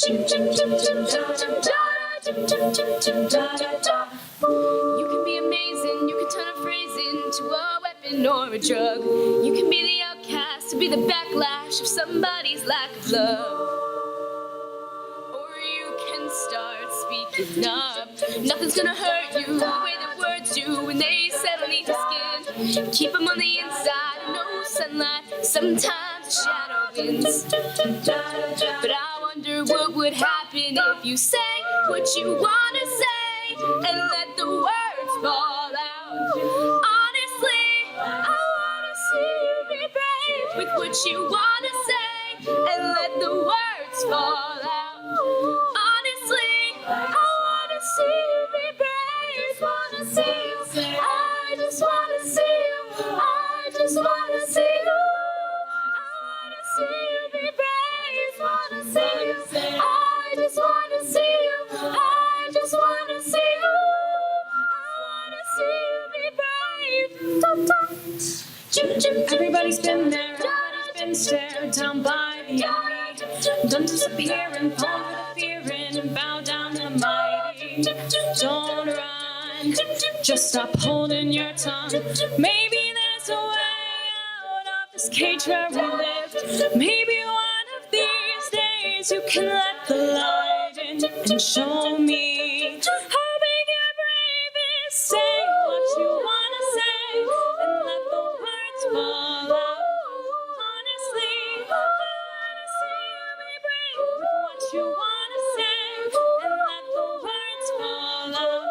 You can be amazing, you can turn a phrase into a weapon or a drug. You can be the outcast, to be the backlash of somebody's lack of love. Or you can start speaking up. Nothing's gonna hurt you the way that words do when they settle beneath your skin. Keep them on the inside, no sunlight, sometimes a shadow wins. But I wonder what would happen if you say what you wanna say and let the words fall out. Honestly, I wanna see you be brave with what you wanna say and let the words fall out. Honestly, I wanna see you be brave. Wanna see you. I just wanna see you. I just wanna see you. I wanna see you be brave. Wanna see you. I just wanna see you. I just wanna see you. Everybody's been there, everybody's been stared down by the enemy. Don't disappear and fall for the fear and bow down to the mighty. Don't run, just stop holding your tongue. Maybe there's a way out of this cage where we live. Maybe one of these days you can let the light in and show me how big your brave is. Say what you wanna say and let the words fall out. Honestly, I wanna see you be brave with what you wanna say and let the words fall out.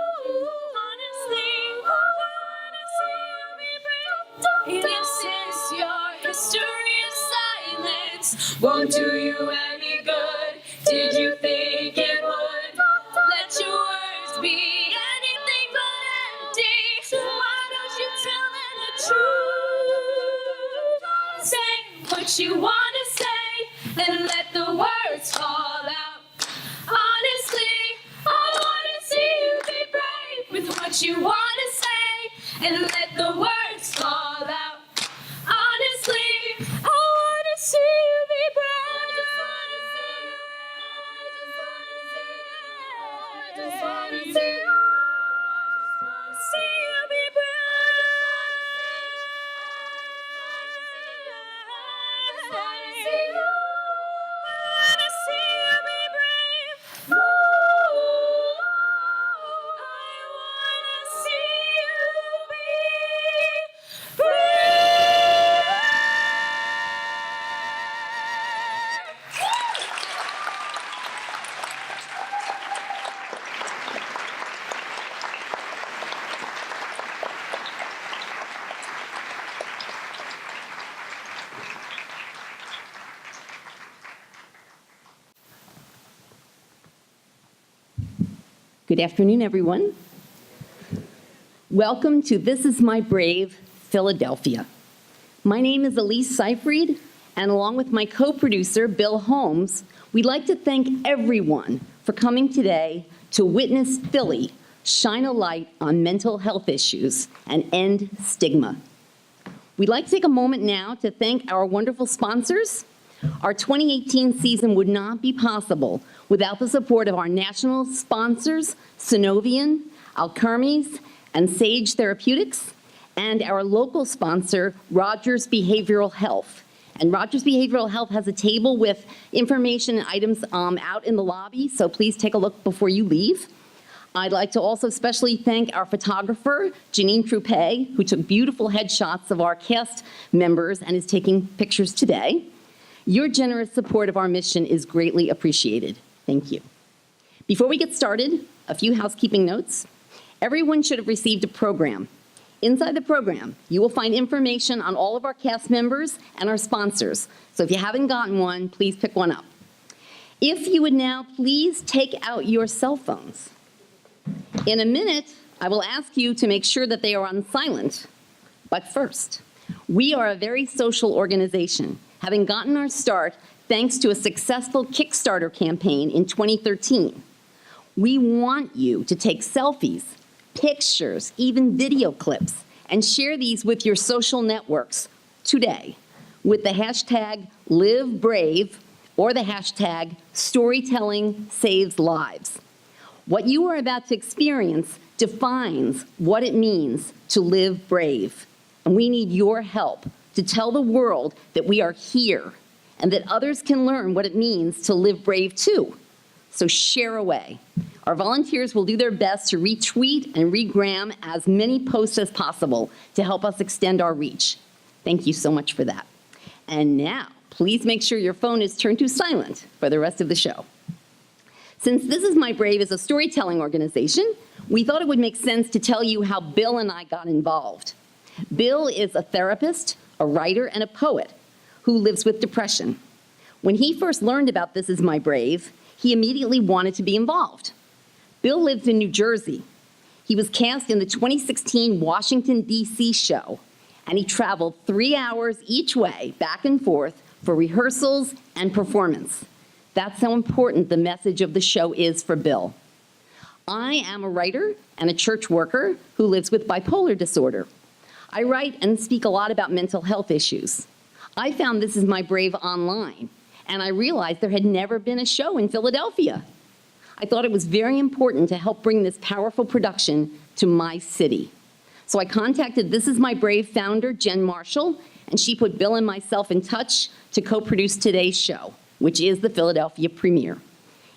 Honestly, I wanna see you be brave. Innocence, your history of silence won't do you any good. Did you think it would? Let your words be anything but empty. Why don't you tell them the truth? Say what you wanna say and let the words fall out. Honestly, I wanna see you be brave with what you wanna say and let the words fall out. Honestly, I wanna see you be brave. I just wanna see you. See you be Good afternoon, everyone. Welcome to This Is My Brave, Philadelphia. My name is Elise Seyfried, and along with my co-producer, Bill Holmes, we'd like to thank everyone for coming today to witness Philly shine a light on mental health issues and end stigma. We'd like to take a moment now to thank our wonderful sponsors. Our 2018 season would not be possible without the support of our national sponsors, Synovian, Alkermes, and Sage Therapeutics, and our local sponsor, Rogers Behavioral Health. And Rogers Behavioral Health has a table with information and items out in the lobby, so please take a look before you leave. I'd like to also especially thank our photographer, Janine Troupe, who took beautiful headshots of our cast members and is taking pictures today. Your generous support of our mission is greatly appreciated. Thank you. Before we get started, a few housekeeping notes. Everyone should have received a program. Inside the program, you will find information on all of our cast members and our sponsors. So if you haven't gotten one, please pick one up. If you would now please take out your cell phones. In a minute, I will ask you to make sure that they are on silent. But first, we are a very social organization, having gotten our start thanks to a successful Kickstarter campaign in 2013. We want you to take selfies, pictures, even video clips, and share these with your social networks today with the hashtag LiveBrave or the hashtag storytelling saves lives. What you are about to experience defines what it means to live brave. And we need your help to tell the world that we are here and that others can learn what it means to live brave too. So share away. Our volunteers will do their best to retweet and regram as many posts as possible to help us extend our reach. Thank you so much for that. And now, please make sure your phone is turned to silent for the rest of the show. Since This Is My Brave is a storytelling organization, we thought it would make sense to tell you how Bill and I got involved. Bill is a therapist, a writer, and a poet who lives with depression. When he first learned about This Is My Brave, he immediately wanted to be involved. Bill lives in New Jersey. He was cast in the 2016 Washington, D.C. show, and he traveled 3 hours each way, back and forth, for rehearsals and performance. That's how important the message of the show is for Bill. I am a writer and a church worker who lives with bipolar disorder. I write and speak a lot about mental health issues. I found This Is My Brave online, and I realized there had never been a show in Philadelphia. I thought it was very important to help bring this powerful production to my city. So I contacted This Is My Brave founder, Jen Marshall, and she put Bill and myself in touch to co-produce today's show, which is the Philadelphia premiere.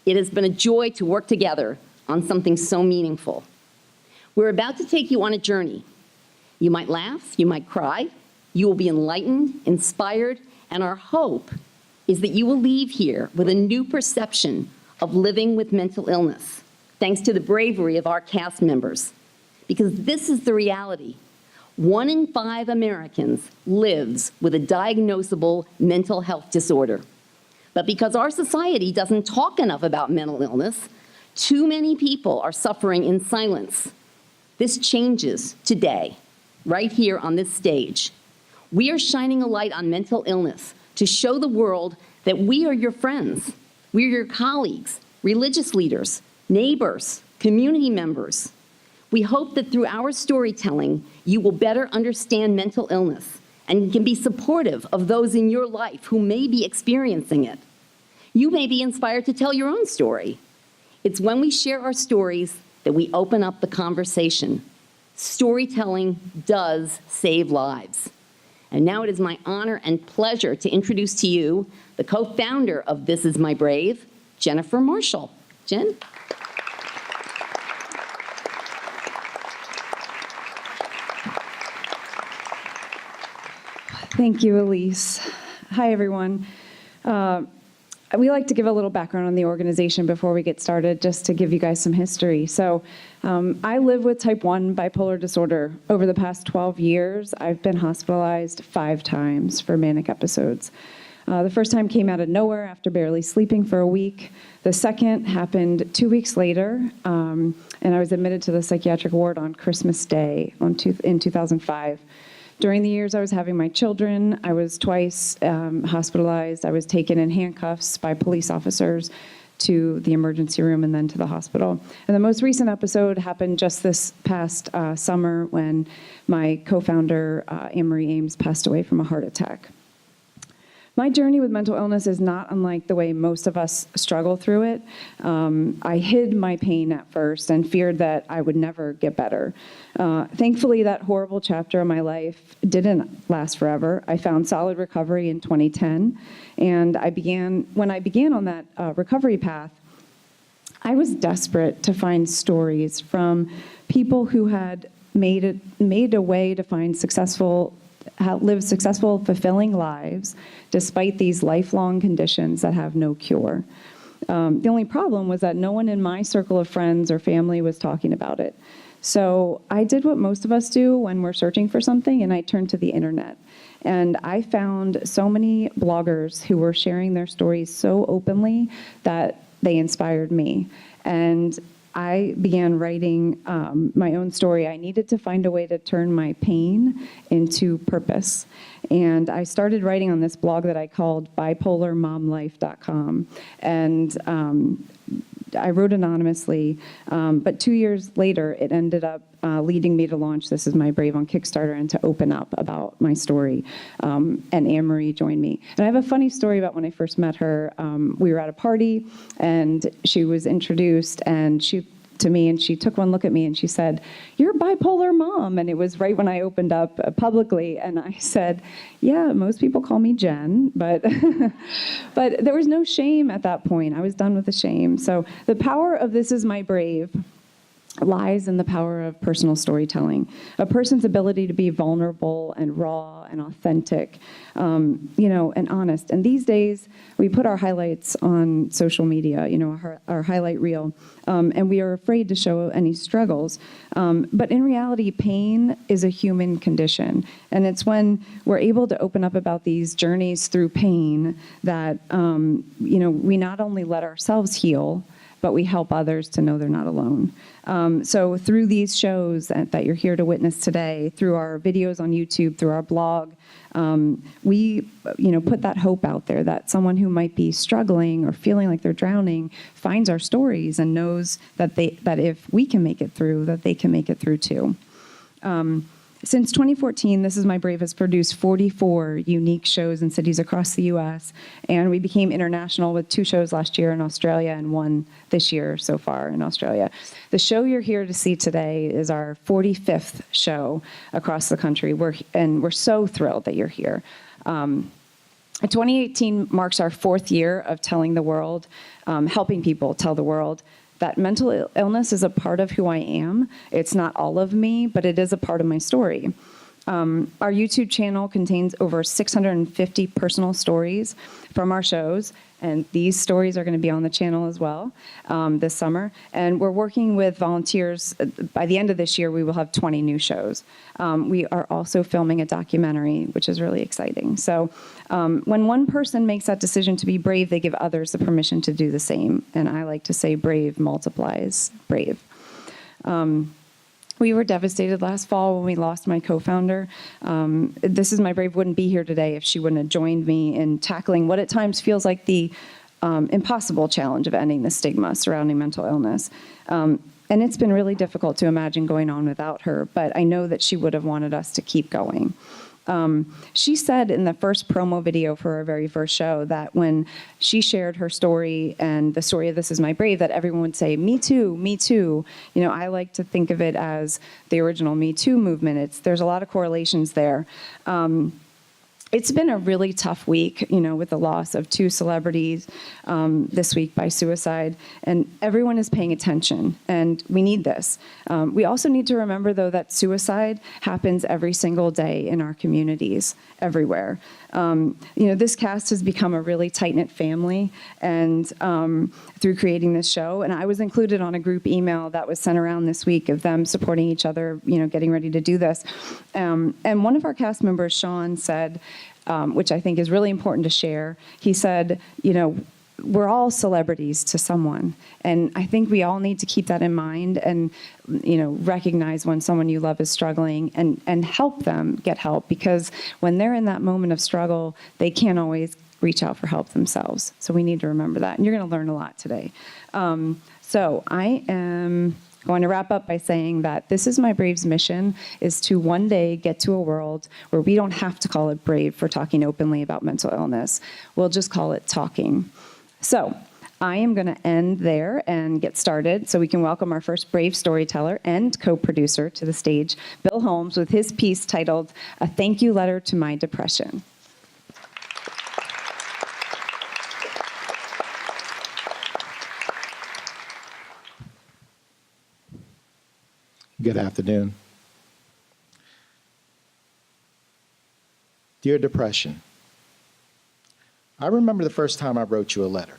It has been a joy to work together on something so meaningful. We're about to take you on a journey. You might laugh, you might cry, you will be enlightened, inspired, and our hope is that you will leave here with a new perception of living with mental illness, thanks to the bravery of our cast members. Because this is the reality. 1 in 5 Americans lives with a diagnosable mental health disorder. But because our society doesn't talk enough about mental illness, too many people are suffering in silence. This changes today, right here on this stage. We are shining a light on mental illness to show the world that we are your friends. We are your colleagues, religious leaders, neighbors, community members. We hope that through our storytelling, you will better understand mental illness and can be supportive of those in your life who may be experiencing it. You may be inspired to tell your own story. It's when we share our stories that we open up the conversation. Storytelling does save lives. And now it is my honor and pleasure to introduce to you the co-founder of This Is My Brave, Jennifer Marshall. Jen? Thank you, Elise. Hi, everyone. We like to give a little background on the organization before we get started, just to give you guys some history. So I live with type 1 bipolar disorder. Over the past 12 years, I've been hospitalized 5 times for manic episodes. The first time came out of nowhere after barely sleeping for a week. The second happened 2 weeks later, and I was admitted to the psychiatric ward on Christmas Day in 2005. During the years I was having my children, I was twice hospitalized. I was taken in handcuffs by police officers to the emergency room and then to the hospital. And the most recent episode happened just this past summer when my co-founder, Anne-Marie Ames, passed away from a heart attack. My journey with mental illness is not unlike the way most of us struggle through it. I hid my pain at first and feared that I would never get better. Thankfully, that horrible chapter of my life didn't last forever. I found solid recovery in 2010, and when I began on that recovery path, I was desperate to find stories from people who had made a way to find live successful, fulfilling lives despite these lifelong conditions that have no cure. The only problem was that no one in my circle of friends or family was talking about it. So I did what most of us do when we're searching for something, and I turned to the internet. And I found so many bloggers who were sharing their stories so openly that they inspired me. And I began writing my own story. I needed to find a way to turn my pain into purpose. And I started writing on this blog that I called bipolarmomlife.com. And I wrote anonymously, but 2 years later, it ended up leading me to launch This Is My Brave on Kickstarter and to open up about my story. And Anne-Marie joined me. And I have a funny story about when I first met her. We were at a party, and she was introduced, and to me, and she took one look at me and she said, "You're a bipolar mom." And it was right when I opened up publicly, and I said, "Yeah, most people call me Jen," but but there was no shame at that point. I was done with the shame. So the power of This Is My Brave lies in the power of personal storytelling, a person's ability to be vulnerable and raw and authentic, and honest. And these days, we put our highlights on social media, our highlight reel, and we are afraid to show any struggles. But in reality, pain is a human condition. And it's when we're able to open up about these journeys through pain that, we not only let ourselves heal, but we help others to know they're not alone. So through these shows that you're here to witness today, through our videos on YouTube, through our blog, we put that hope out there that someone who might be struggling or feeling like they're drowning finds our stories and knows that if we can make it through, that they can make it through too. Since 2014, This Is My Brave has produced 44 unique shows in cities across the U.S., and we became international with 2 shows last year in Australia and 1 this year so far in Australia. The show you're here to see today is our 45th show across the country, and we're so thrilled that you're here. 2018 marks our 4th year of telling the world, helping people tell the world that mental illness is a part of who I am. It's not all of me, but it is a part of my story. Our YouTube channel contains over 650 personal stories from our shows, and these stories are going to be on the channel as well this summer. And we're working with volunteers. By the end of this year, we will have 20 new shows. We are also filming a documentary, which is really exciting. So when one person makes that decision to be brave, they give others the permission to do the same. And I like to say brave multiplies brave. We were devastated last fall when we lost my co-founder. This Is My Brave wouldn't be here today if she wouldn't have joined me in tackling what at times feels like the impossible challenge of ending the stigma surrounding mental illness. And it's been really difficult to imagine going on without her, but I know that she would have wanted us to keep going. She said in the first promo video for our very first show that when she shared her story and the story of This Is My Brave, that everyone would say, "Me too, me too." I like to think of it as the original Me Too movement. There's a lot of correlations there. It's been a really tough week, with the loss of 2 celebrities this week by suicide, and everyone is paying attention, and we need this. We also need to remember, though, that suicide happens every single day in our communities, everywhere. This cast has become a really tight-knit family, and through creating this show, and I was included on a group email that was sent around this week of them supporting each other, getting ready to do this. And one of our cast members, Sean, said, which I think is really important to share, he said, we're all celebrities to someone. And I think we all need to keep that in mind and, recognize when someone you love is struggling and help them get help, because when they're in that moment of struggle, they can't always reach out for help themselves. So we need to remember that. And you're going to learn a lot today. So I am going to wrap up by saying that This Is My Brave's mission is to one day get to a world where we don't have to call it brave for talking openly about mental illness. We'll just call it talking. So I am going to end there and get started so we can welcome our first brave storyteller and co-producer to the stage, Bill Holmes, with his piece titled "A Thank You Letter to My Depression." Good afternoon. Dear Depression, I remember the first time I wrote you a letter.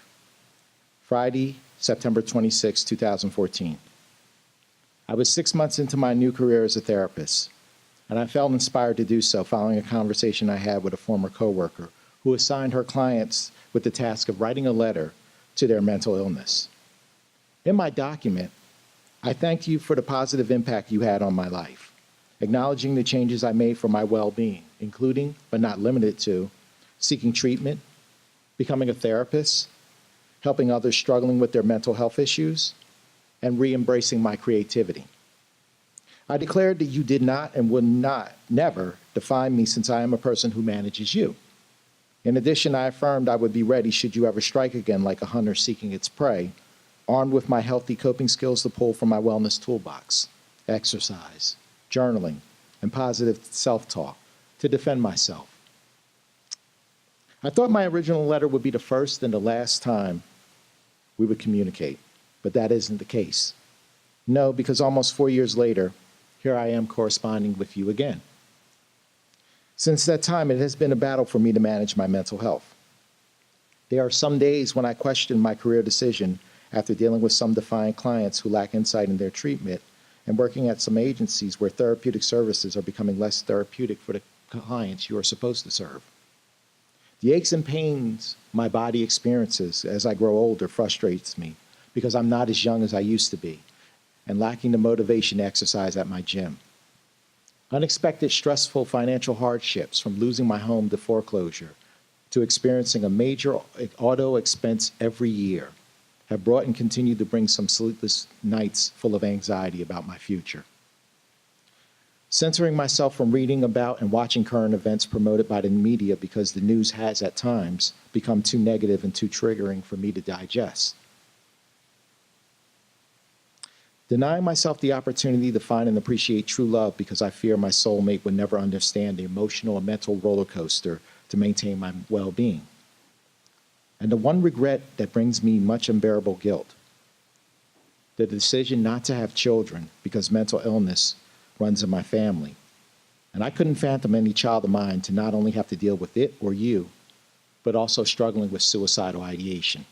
Friday, September 26, 2014. I was 6 months into my new career as a therapist, and I felt inspired to do so following a conversation I had with a former coworker who assigned her clients with the task of writing a letter to their mental illness. In my document, I thank you for the positive impact you had on my life, acknowledging the changes I made for my well-being, including, but not limited to, seeking treatment, becoming a therapist, helping others struggling with their mental health issues, and re-embracing my creativity. I declared that you did not and would never define me, since I am a person who manages you. In addition, I affirmed I would be ready should you ever strike again like a hunter seeking its prey, armed with my healthy coping skills to pull from my wellness toolbox: exercise, journaling, and positive self-talk to defend myself. I thought my original letter would be the first and the last time we would communicate, but that isn't the case. No, because almost 4 years later, here I am corresponding with you again. Since that time, it has been a battle for me to manage my mental health. There are some days when I question my career decision after dealing with some defiant clients who lack insight in their treatment and working at some agencies where therapeutic services are becoming less therapeutic for the clients you are supposed to serve. The aches and pains my body experiences as I grow older frustrates me because I'm not as young as I used to be and lacking the motivation to exercise at my gym. Unexpected stressful financial hardships, from losing my home to foreclosure to experiencing a major auto expense every year, have brought and continue to bring some sleepless nights full of anxiety about my future. Censoring myself from reading about and watching current events promoted by the media because the news has at times become too negative and too triggering for me to digest. Denying myself the opportunity to find and appreciate true love because I fear my soulmate would never understand the emotional and mental roller coaster to maintain my well-being. And the one regret that brings me much unbearable guilt: the decision not to have children because mental illness runs in my family. And I couldn't fathom any child of mine to not only have to deal with it or you, but also struggling with suicidal ideation.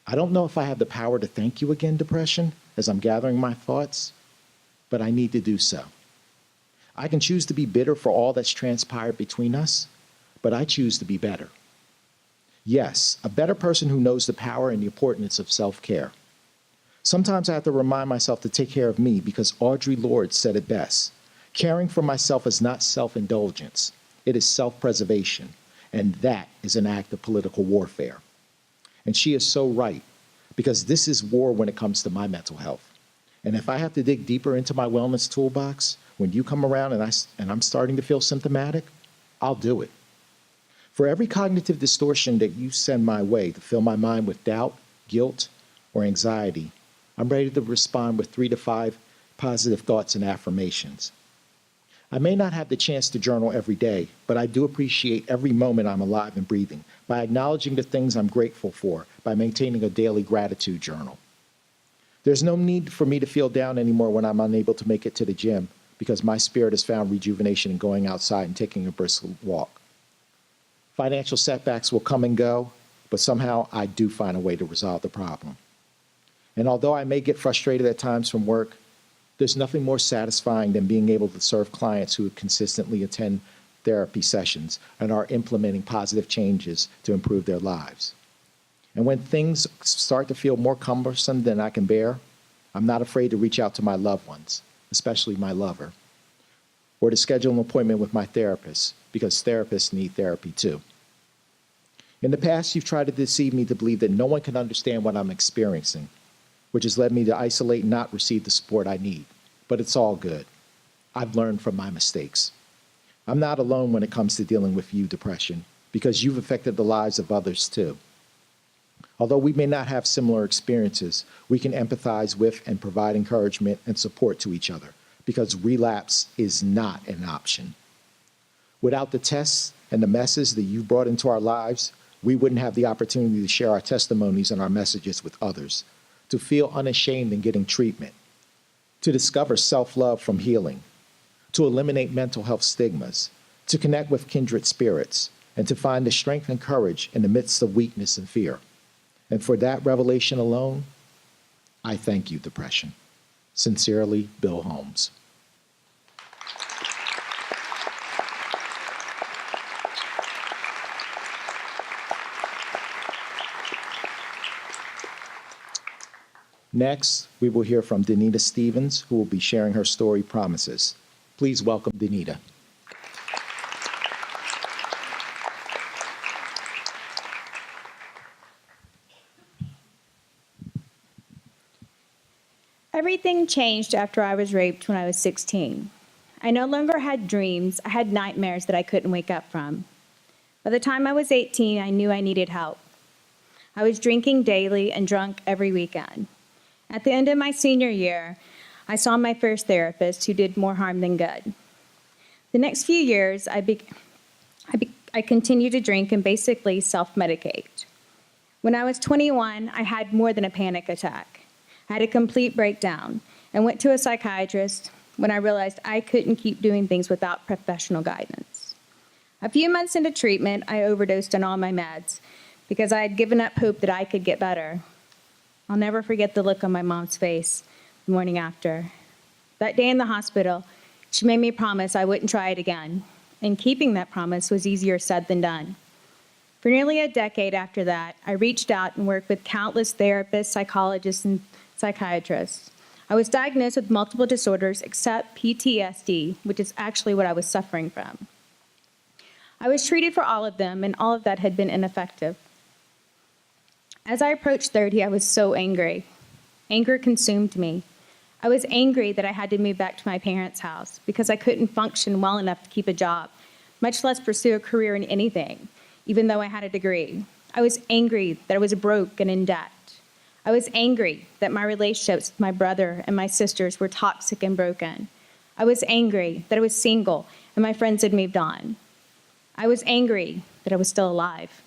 I don't know if I have the power to thank you again, depression, as I'm gathering my thoughts, but I need to do so. I can choose to be bitter for all that's transpired between us, but I choose to be better. Yes, a better person who knows the power and the importance of self-care. Sometimes I have to remind myself to take care of me because Audre Lorde said it best. Caring for myself is not self-indulgence. It is self-preservation, and that is an act of political warfare. And she is so right, because this is war when it comes to my mental health. And if I have to dig deeper into my wellness toolbox, when you come around and I'm starting to feel symptomatic, I'll do it. For every cognitive distortion that you send my way to fill my mind with doubt, guilt, or anxiety, I'm ready to respond with 3 to 5 positive thoughts and affirmations. I may not have the chance to journal every day, but I do appreciate every moment I'm alive and breathing by acknowledging the things I'm grateful for, by maintaining a daily gratitude journal. There's no need for me to feel down anymore when I'm unable to make it to the gym, because my spirit has found rejuvenation in going outside and taking a brisk walk. Financial setbacks will come and go, but somehow I do find a way to resolve the problem. And although I may get frustrated at times from work, there's nothing more satisfying than being able to serve clients who consistently attend therapy sessions and are implementing positive changes to improve their lives. And when things start to feel more cumbersome than I can bear, I'm not afraid to reach out to my loved ones, especially my lover, or to schedule an appointment with my therapist, because therapists need therapy too. In the past, you've tried to deceive me to believe that no one can understand what I'm experiencing, which has led me to isolate and not receive the support I need. But it's all good. I've learned from my mistakes. I'm not alone when it comes to dealing with you, depression, because you've affected the lives of others too. Although we may not have similar experiences, we can empathize with and provide encouragement and support to each other, because relapse is not an option. Without the tests and the messes that you've brought into our lives, we wouldn't have the opportunity to share our testimonies and our messages with others, to feel unashamed in getting treatment, to discover self-love from healing, to eliminate mental health stigmas, to connect with kindred spirits, and to find the strength and courage in the midst of weakness and fear. And for that revelation alone, I thank you, depression. Sincerely, Bill Holmes. Next, we will hear from Danita Stevens, who will be sharing her story, Promises. Please welcome Danita. Everything changed after I was raped when I was 16. I no longer had dreams, I had nightmares that I couldn't wake up from. By the time I was 18, I knew I needed help. I was drinking daily and drunk every weekend. At the end of my senior year, I saw my first therapist who did more harm than good. The next few years, I continued to drink and basically self-medicate. When I was 21, I had more than a panic attack. I had a complete breakdown and went to a psychiatrist when I realized I couldn't keep doing things without professional guidance. A few months into treatment, I overdosed on all my meds because I had given up hope that I could get better. I'll never forget the look on my mom's face the morning after. That day in the hospital, she made me promise I wouldn't try it again, and keeping that promise was easier said than done. For nearly a decade after that, I reached out and worked with countless therapists, psychologists, and psychiatrists. I was diagnosed with multiple disorders except PTSD, which is actually what I was suffering from. I was treated for all of them, and all of that had been ineffective. As I approached 30, I was so angry. Anger consumed me. I was angry that I had to move back to my parents' house because I couldn't function well enough to keep a job, much less pursue a career in anything, even though I had a degree. I was angry that I was broke and in debt. I was angry that my relationships with my brother and my sisters were toxic and broken. I was angry that I was single and my friends had moved on. I was angry that I was still alive.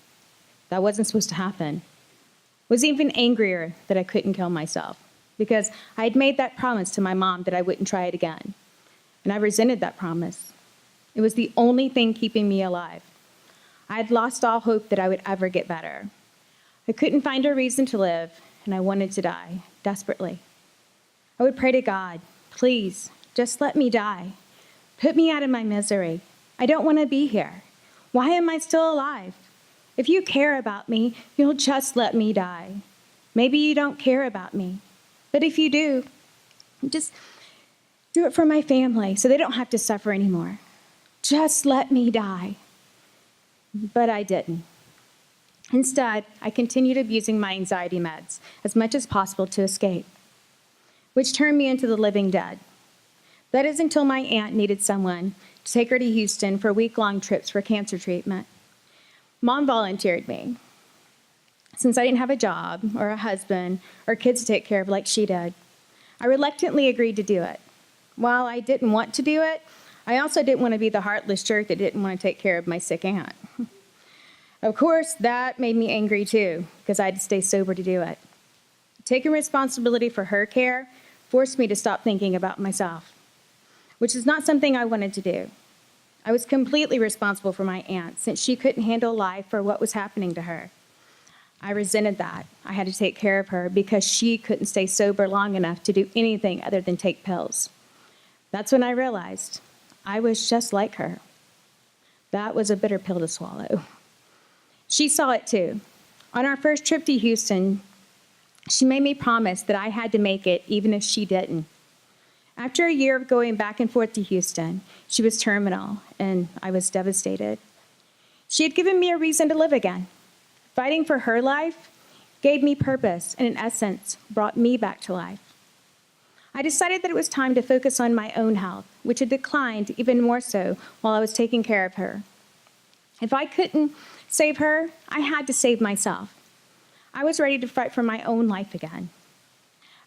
That wasn't supposed to happen. I was even angrier that I couldn't kill myself because I had made that promise to my mom that I wouldn't try it again. And I resented that promise. It was the only thing keeping me alive. I had lost all hope that I would ever get better. I couldn't find a reason to live, and I wanted to die, desperately. I would pray to God, please, just let me die. Put me out of my misery. I don't want to be here. Why am I still alive? If you care about me, you'll just let me die. Maybe you don't care about me. But if you do, just do it for my family so they don't have to suffer anymore. Just let me die. But I didn't. Instead, I continued abusing my anxiety meds as much as possible to escape, which turned me into the living dead. That is until my aunt needed someone to take her to Houston for week-long trips for cancer treatment. Mom volunteered me. Since I didn't have a job or a husband or kids to take care of like she did, I reluctantly agreed to do it. While I didn't want to do it, I also didn't want to be the heartless jerk that didn't want to take care of my sick aunt. Of course, that made me angry too, because I had to stay sober to do it. Taking responsibility for her care forced me to stop thinking about myself, which is not something I wanted to do. I was completely responsible for my aunt since she couldn't handle life or what was happening to her. I resented that. I had to take care of her because she couldn't stay sober long enough to do anything other than take pills. That's when I realized I was just like her. That was a bitter pill to swallow. She saw it too. On our first trip to Houston, she made me promise that I had to make it even if she didn't. After a year of going back and forth to Houston, she was terminal, and I was devastated. She had given me a reason to live again. Fighting for her life gave me purpose and, in essence, brought me back to life. I decided that it was time to focus on my own health, which had declined even more so while I was taking care of her. If I couldn't save her, I had to save myself. I was ready to fight for my own life again.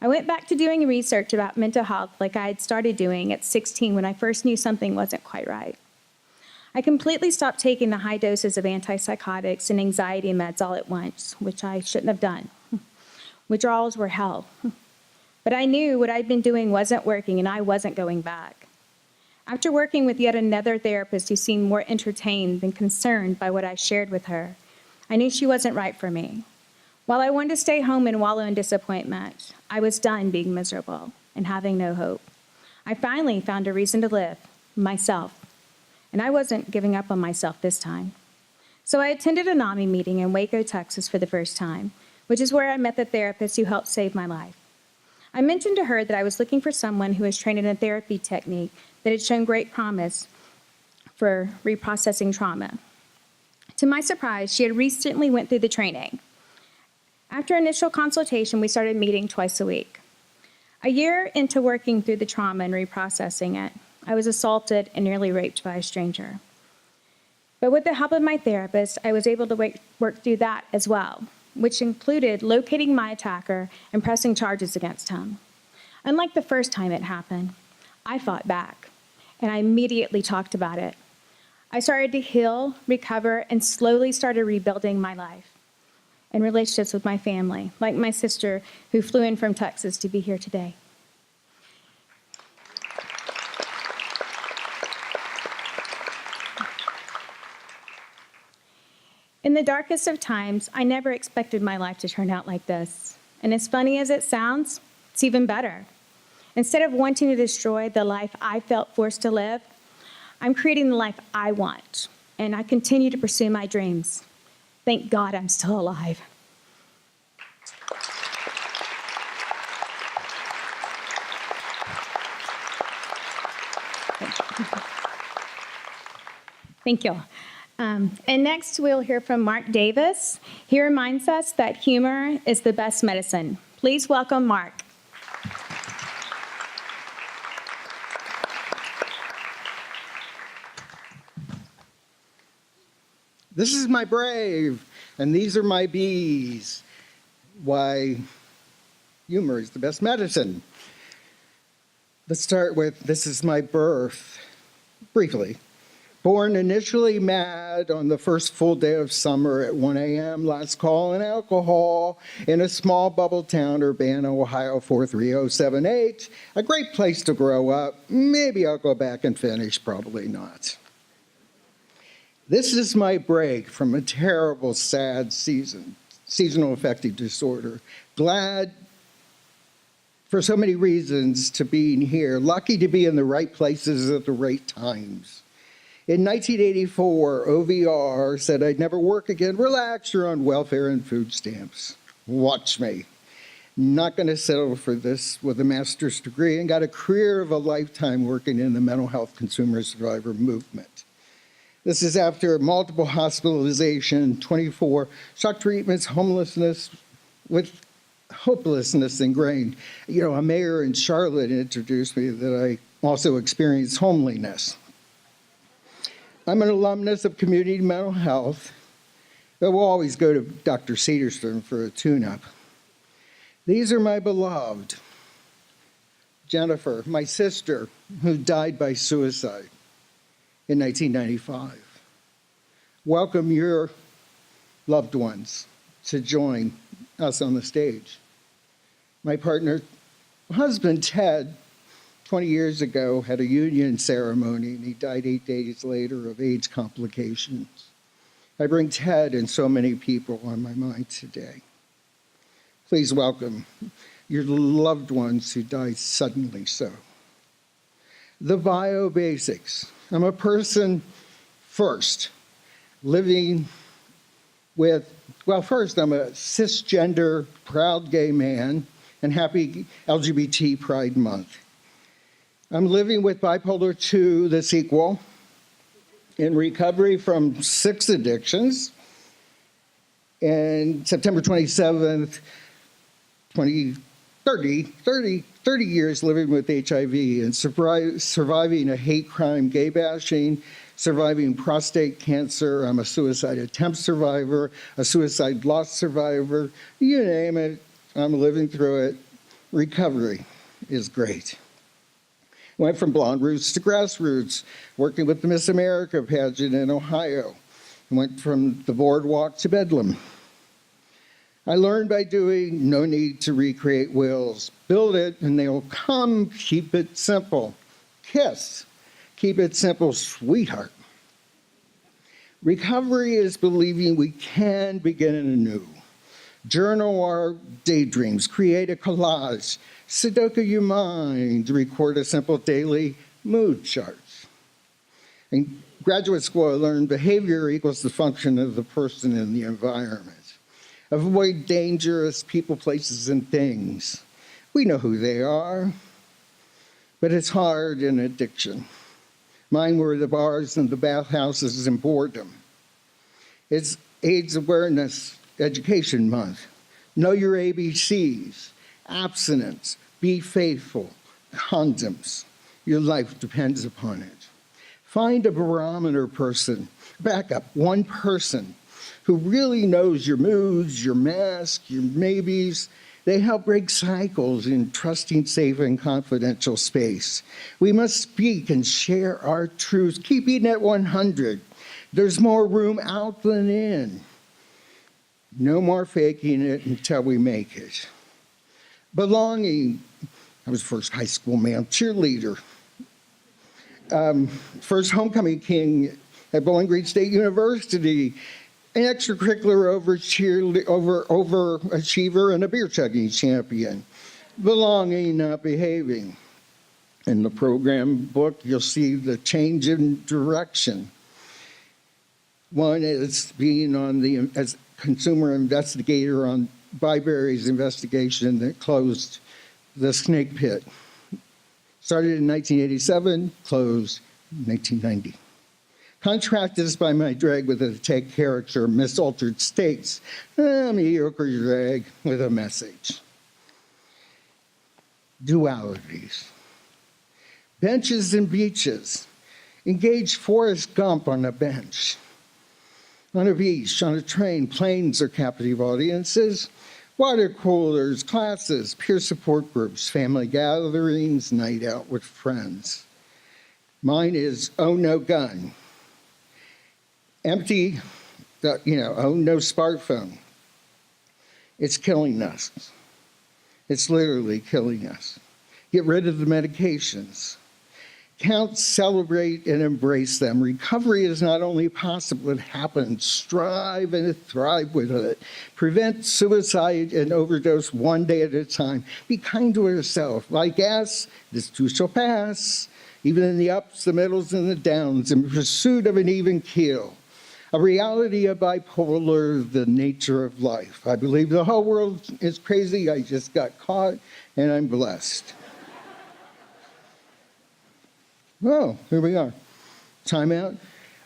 I went back to doing research about mental health like I had started doing at 16 when I first knew something wasn't quite right. I completely stopped taking the high doses of antipsychotics and anxiety meds all at once, which I shouldn't have done. Withdrawals were hell. But I knew what I'd been doing wasn't working and I wasn't going back. After working with yet another therapist who seemed more entertained than concerned by what I shared with her, I knew she wasn't right for me. While I wanted to stay home and wallow in disappointment, I was done being miserable and having no hope. I finally found a reason to live, myself. And I wasn't giving up on myself this time. So I attended a NAMI meeting in Waco, Texas for the first time, which is where I met the therapist who helped save my life. I mentioned to her that I was looking for someone who was trained in a therapy technique that had shown great promise for reprocessing trauma. To my surprise, she had recently went through the training. After initial consultation, we started meeting twice a week. A year into working through the trauma and reprocessing it, I was assaulted and nearly raped by a stranger. But with the help of my therapist, I was able to work through that as well, which included locating my attacker and pressing charges against him. Unlike the first time it happened, I fought back, and I immediately talked about it. I started to heal, recover, and slowly started rebuilding my life and relationships with my family, like my sister who flew in from Texas to be here today. In the darkest of times, I never expected my life to turn out like this. And as funny as it sounds, it's even better. Instead of wanting to destroy the life I felt forced to live, I'm creating the life I want, and I continue to pursue my dreams. Thank God I'm still alive. Thank you. And next, we'll hear from Mark Davis. He reminds us that humor is the best medicine. Please welcome Mark. This is my brave, and these are my bees. Why, humor is the best medicine. Let's start with this is my birth, briefly. Born initially mad on the first full day of summer at 1 a.m., last call on alcohol in a small bubble town, Urbana, Ohio, 43078. A great place to grow up. Maybe I'll go back and finish, probably not. This is my break from a terrible, sad seasonal affective disorder. Glad for so many reasons to being here. Lucky to be in the right places at the right times. In 1984, OVR said I'd never work again. Relax, you're on welfare and food stamps. Watch me. Not going to settle for this with a master's degree, and got a career of a lifetime working in the mental health consumer survivor movement. This is after multiple hospitalization, 24 shock treatments, homelessness with hopelessness ingrained. You know, a mayor in Charlotte introduced me that I also experienced homeliness. I'm an alumnus of community mental health, but will always go to Dr. Cedarstone for a tune-up. These are my beloved. Jennifer, my sister, who died by suicide in 1995. Welcome your loved ones to join us on the stage. My partner, husband Ted, 20 years ago had a union ceremony and he died 8 days later of AIDS complications. I bring Ted and so many people on my mind today. Please welcome your loved ones who died suddenly so. The bio basics. I'm a person first, living with, well, first I'm a cisgender, proud gay man, and happy LGBT Pride Month. I'm living with bipolar 2, the sequel, in recovery from 6 addictions. And September 27th, 30 years living with HIV and surviving a hate crime gay bashing, surviving prostate cancer. I'm a suicide attempt survivor, a suicide loss survivor. You name it, I'm living through it. Recovery is great. Went from blonde roots to grassroots, working with the Miss America pageant in Ohio. Went from the boardwalk to Bedlam. I learned by doing, no need to recreate wills. Build it and they'll come, keep it simple. Kiss, keep it simple, sweetheart. Recovery is believing we can begin anew. Journal our daydreams, create a collage, Sudoku your mind, record a simple daily mood charts. In graduate school, I learned behavior equals the function of the person in the environment. Avoid dangerous people, places, and things. We know who they are, but it's hard in addiction. Mine were the bars and the bathhouses and boredom. It's AIDS Awareness Education Month. Know your ABCs, abstinence, Be faithful. Condoms. Your life depends upon it. Find a barometer person, back up, one person who really knows your moods, your mask, your maybes. They help break cycles in trusting, safe, and confidential space. We must speak and share our truths, keeping it 100. There's more room out than in. No more faking it until we make it. Belonging. I was the first high school male cheerleader. First homecoming king at Bowling Green State University. An extracurricular overachiever and a beer chugging champion. Belonging, not behaving. In the program book, you'll see the change in direction. One is being on as consumer investigator on Byberry's investigation that closed the snake pit. Started in 1987, closed in 1990. Contrast this by my drag with a tag character, Miss Altered States, a mediocre drag with a message. Dualities. Benches and beaches. Engage Forrest Gump on a bench. On a beach, on a train, planes are captive audiences. Water coolers, classes, peer support groups, family gatherings, night out with friends. Mine is Oh No Gun. Empty, oh no smartphone. It's killing us. It's literally killing us. Get rid of the medications. Count, celebrate, and embrace them. Recovery is not only possible, it happens. Strive and thrive with it. Prevent suicide and overdose one day at a time. Be kind to yourself. Like gas, this too shall pass. Even in the ups, the middles, and the downs, in pursuit of an even keel. A reality of bipolar, the nature of life. I believe the whole world is crazy. I just got caught, and I'm blessed. Oh, here we are. Time out.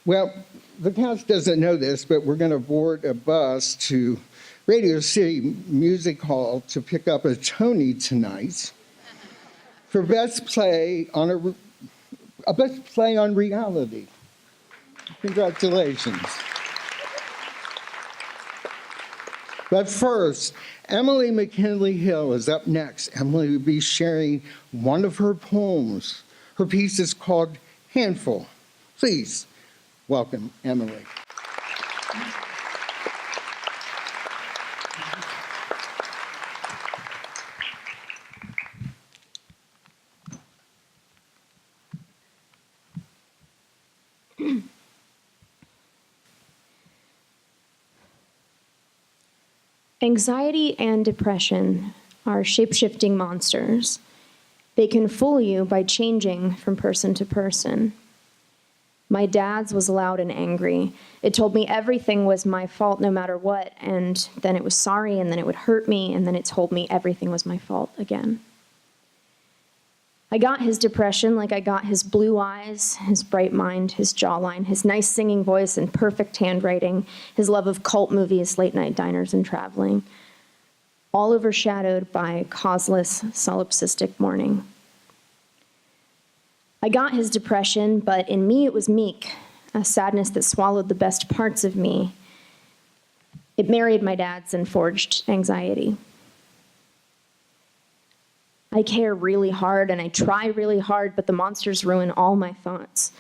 Well, the cast doesn't know this, but we're going to board a bus to Radio City Music Hall to pick up a Tony tonight for Best Play on a Best Play on Reality. Congratulations. But first, Emily McKinley Hill is up next. Emily will be sharing one of her poems. Her piece is called Handful. Please welcome Emily. Anxiety and depression are shape-shifting monsters. They can fool you by changing from person to person. My dad's was loud and angry. It told me everything was my fault no matter what, and then it was sorry, and then it would hurt me, and then it told me everything was my fault again. I got his depression like I got his blue eyes, his bright mind, his jawline, his nice singing voice and perfect handwriting, his love of cult movies, late-night diners, and traveling, all overshadowed by causeless, solipsistic mourning. I got his depression, but in me it was meek, a sadness that swallowed the best parts of me. It married my dad's and forged anxiety. I care really hard and I try really hard, but the monsters ruin all my thoughts.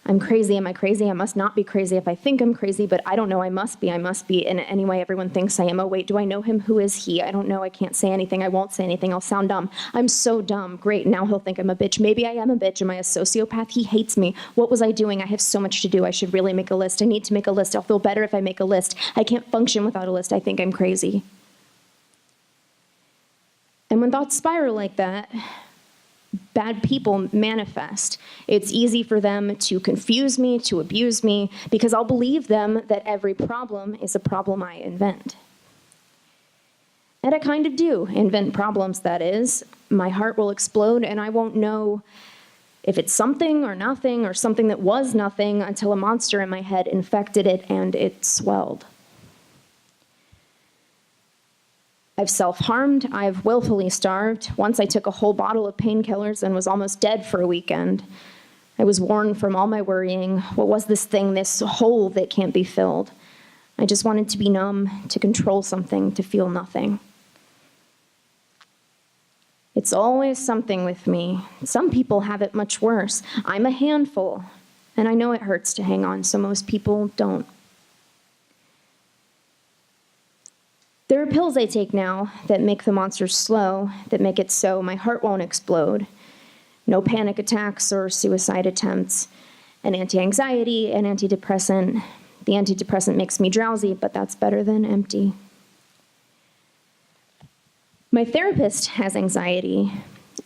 I'm crazy. Am I crazy? I must not be crazy if I think I'm crazy, but I don't know. I must be. And anyway, everyone thinks I am. Oh, wait, do I know him? Who is he? I don't know. I can't say anything. I won't say anything. I'll sound dumb. I'm so dumb. Great. Now he'll think I'm a bitch. Maybe I am a bitch. Am I a sociopath? He hates me. What was I doing? I have so much to do. I should really make a list. I need to make a list. I'll feel better if I make a list. I can't function without a list. I think I'm crazy. And when thoughts spiral like that, bad people manifest. It's easy for them to confuse me, to abuse me, because I'll believe them that every problem is a problem I invent. And I kind of do invent problems, that is. My heart will explode, and I won't know if it's something or nothing or something that was nothing until a monster in my head infected it and it swelled. I've self-harmed, I've willfully starved. Once I took a whole bottle of painkillers and was almost dead for a weekend. I was worn from all my worrying. What was this thing, this hole that can't be filled? I just wanted to be numb, to control something, to feel nothing. It's always something with me. Some people have it much worse. I'm a handful, and I know it hurts to hang on, so most people don't. There are pills I take now that make the monsters slow, that make it so my heart won't explode. No panic attacks or suicide attempts. An anti-anxiety, an antidepressant. The antidepressant makes me drowsy, but that's better than empty. My therapist has anxiety.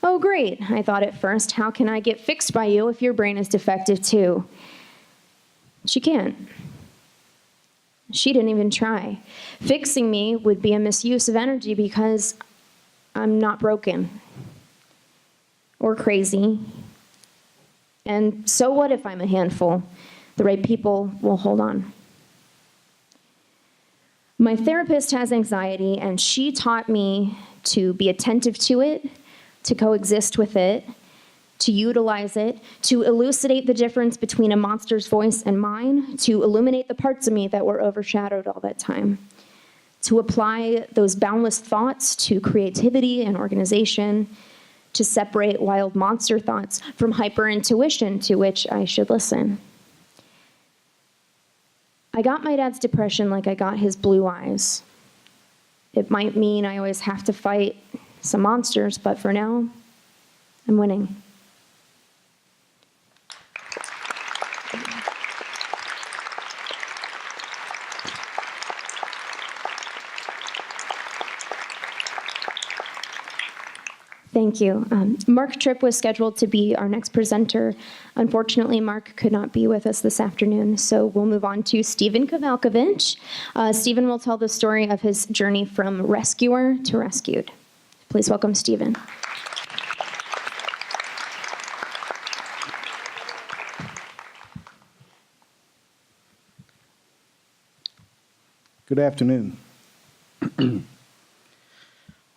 Oh, great, I thought at first. How can I get fixed by you if your brain is defective too? She can't. She didn't even try. Fixing me would be a misuse of energy because I'm not broken or crazy. And so what if I'm a handful? The right people will hold on. My therapist has anxiety, and she taught me to be attentive to it, to coexist with it, to utilize it, to elucidate the difference between a monster's voice and mine, to illuminate the parts of me that were overshadowed all that time, to apply those boundless thoughts to creativity and organization, to separate wild monster thoughts from hyper-intuition to which I should listen. I got my dad's depression like I got his blue eyes. It might mean I always have to fight some monsters, but for now, I'm winning. Thank you. Mark Tripp was scheduled to be our next presenter. Unfortunately, Mark could not be with us this afternoon, so we'll move on to Stephen Kovalkovich. Stephen will tell the story of his journey from rescuer to rescued. Please welcome Stephen. Good afternoon.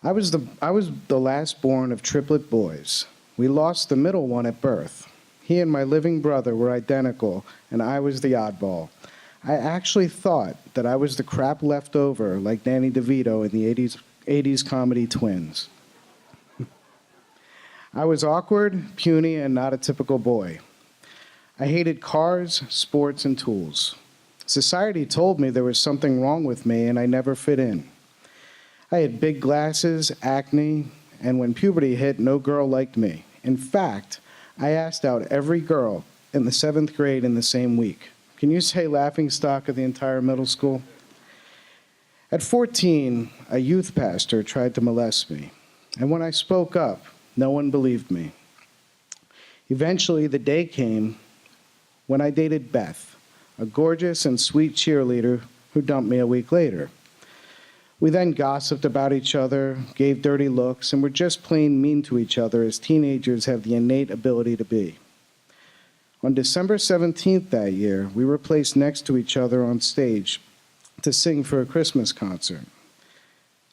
I was the last born of triplet boys. We lost the middle one at birth. He and my living brother were identical, and I was the oddball. I actually thought that I was the crap left over, like Danny DeVito in the 80s comedy Twins. I was awkward, puny, and not a typical boy. I hated cars, sports, and tools. Society told me there was something wrong with me, and I never fit in. I had big glasses, acne, and when puberty hit, no girl liked me. In fact, I asked out every girl in the 7th grade in the same week. Can you say laughingstock of the entire middle school? At 14, a youth pastor tried to molest me, and when I spoke up, no one believed me. Eventually, the day came when I dated Beth, a gorgeous and sweet cheerleader who dumped me a week later. We then gossiped about each other, gave dirty looks, and were just plain mean to each other as teenagers have the innate ability to be. On December 17th that year, we were placed next to each other on stage to sing for a Christmas concert.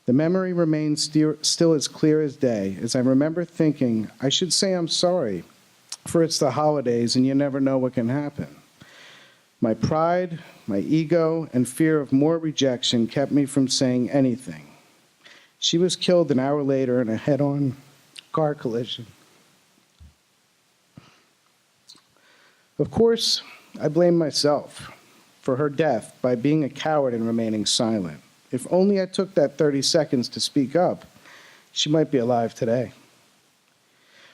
The memory remains still as clear as day, as I remember thinking, I should say I'm sorry, for it's the holidays and you never know what can happen. My pride, my ego, and fear of more rejection kept me from saying anything. She was killed an hour later in a head-on car collision. Of course, I blame myself for her death by being a coward and remaining silent. If only I took that 30 seconds to speak up, she might be alive today.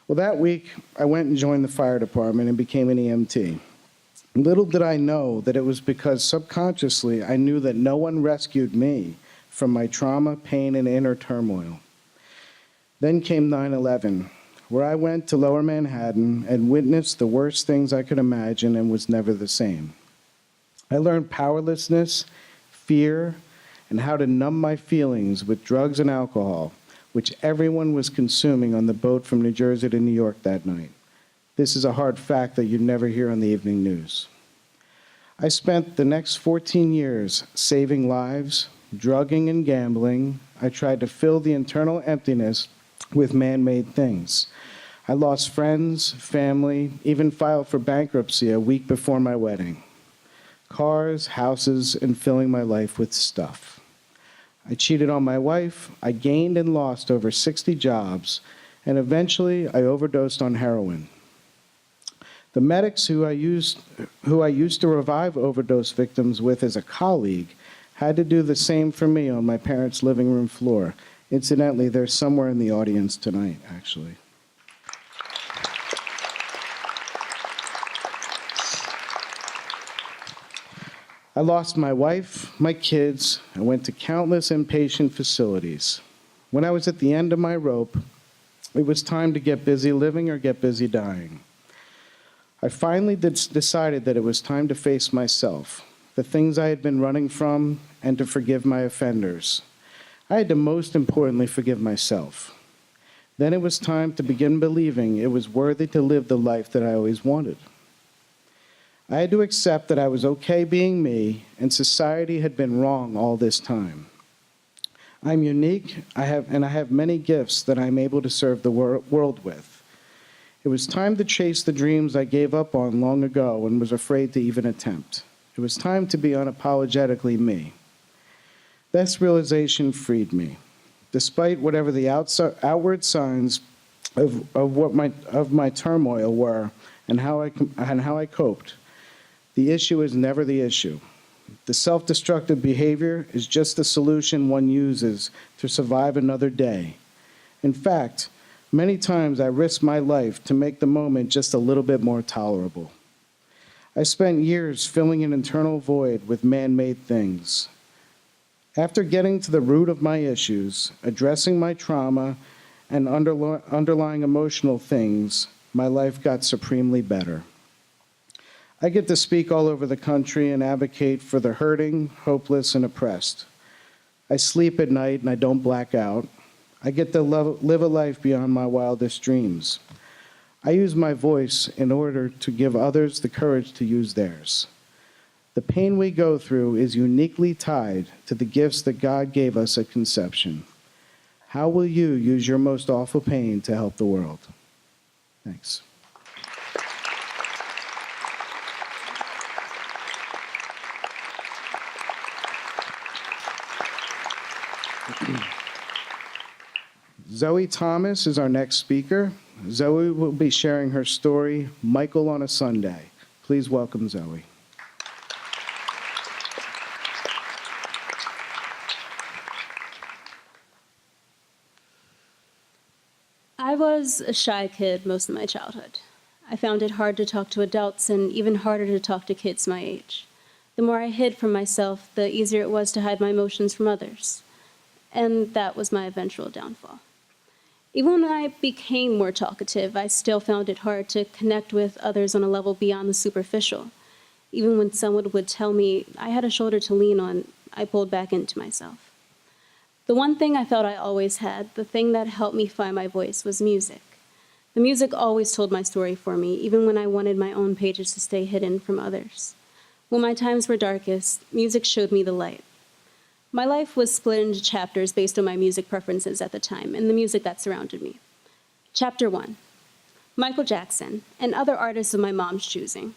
Well, that week, I went and joined the fire department and became an EMT. Little did I know that it was because subconsciously I knew that no one rescued me from my trauma, pain, and inner turmoil. Then came 9/11, where I went to Lower Manhattan and witnessed the worst things I could imagine and was never the same. I learned powerlessness, fear, and how to numb my feelings with drugs and alcohol, which everyone was consuming on the boat from New Jersey to New York that night. This is a hard fact that you'd never hear on the evening news. I spent the next 14 years saving lives, drugging, and gambling, I tried to fill the internal emptiness with man-made things. I lost friends, family, even filed for bankruptcy a week before my wedding. Cars, houses, and filling my life with stuff. I cheated on my wife, I gained and lost over 60 jobs, and eventually I overdosed on heroin. The medics who I used to revive overdose victims with as a colleague had to do the same for me on my parents' living room floor. Incidentally, they're somewhere in the audience tonight, actually. I lost my wife, my kids, and went to countless inpatient facilities. When I was at the end of my rope, it was time to get busy living or get busy dying. I finally decided that it was time to face myself, the things I had been running from, and to forgive my offenders. I had to most importantly forgive myself. Then it was time to begin believing it was worthy to live the life that I always wanted. I had to accept that I was okay being me, and society had been wrong all this time. I'm unique, I have many gifts that I'm able to serve the world with. It was time to chase the dreams I gave up on long ago and was afraid to even attempt. It was time to be unapologetically me. This realization freed me. Despite whatever the outward signs of my turmoil were and how I coped, the issue is never the issue. The self-destructive behavior is just the solution one uses to survive another day. In fact, many times I risked my life to make the moment just a little bit more tolerable. I spent years filling an internal void with man-made things. After getting to the root of my issues, addressing my trauma and underlying emotional things, my life got supremely better. I get to speak all over the country and advocate for the hurting, hopeless, and oppressed. I sleep at night and I don't black out. I get to live a life beyond my wildest dreams. I use my voice in order to give others the courage to use theirs. The pain we go through is uniquely tied to the gifts that God gave us at conception. How will you use your most awful pain to help the world? Thanks. Zoe Thomas is our next speaker. Zoe will be sharing her story, Michael on a Sunday. Please welcome Zoe. I was a shy kid most of my childhood. I found it hard to talk to adults and even harder to talk to kids my age. The more I hid from myself, the easier it was to hide my emotions from others. And that was my eventual downfall. Even when I became more talkative, I still found it hard to connect with others on a level beyond the superficial. Even when someone would tell me I had a shoulder to lean on, I pulled back into myself. The one thing I felt I always had, the thing that helped me find my voice, was music. The music always told my story for me, even when I wanted my own pages to stay hidden from others. When my times were darkest, music showed me the light. My life was split into chapters based on my music preferences at the time and the music that surrounded me. Chapter 1, Michael Jackson and other artists of my mom's choosing.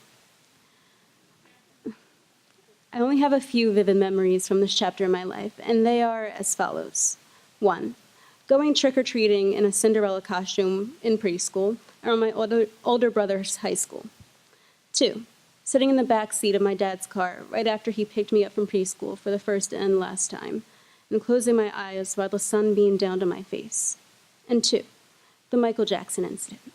I only have a few vivid memories from this chapter in my life, and they are as follows. 1, going trick-or-treating in a Cinderella costume in preschool around my older brother's high school. 2, sitting in the back seat of my dad's car right after he picked me up from preschool for the first and last time, and closing my eyes while the sun beamed down to my face. And 2, the Michael Jackson incident.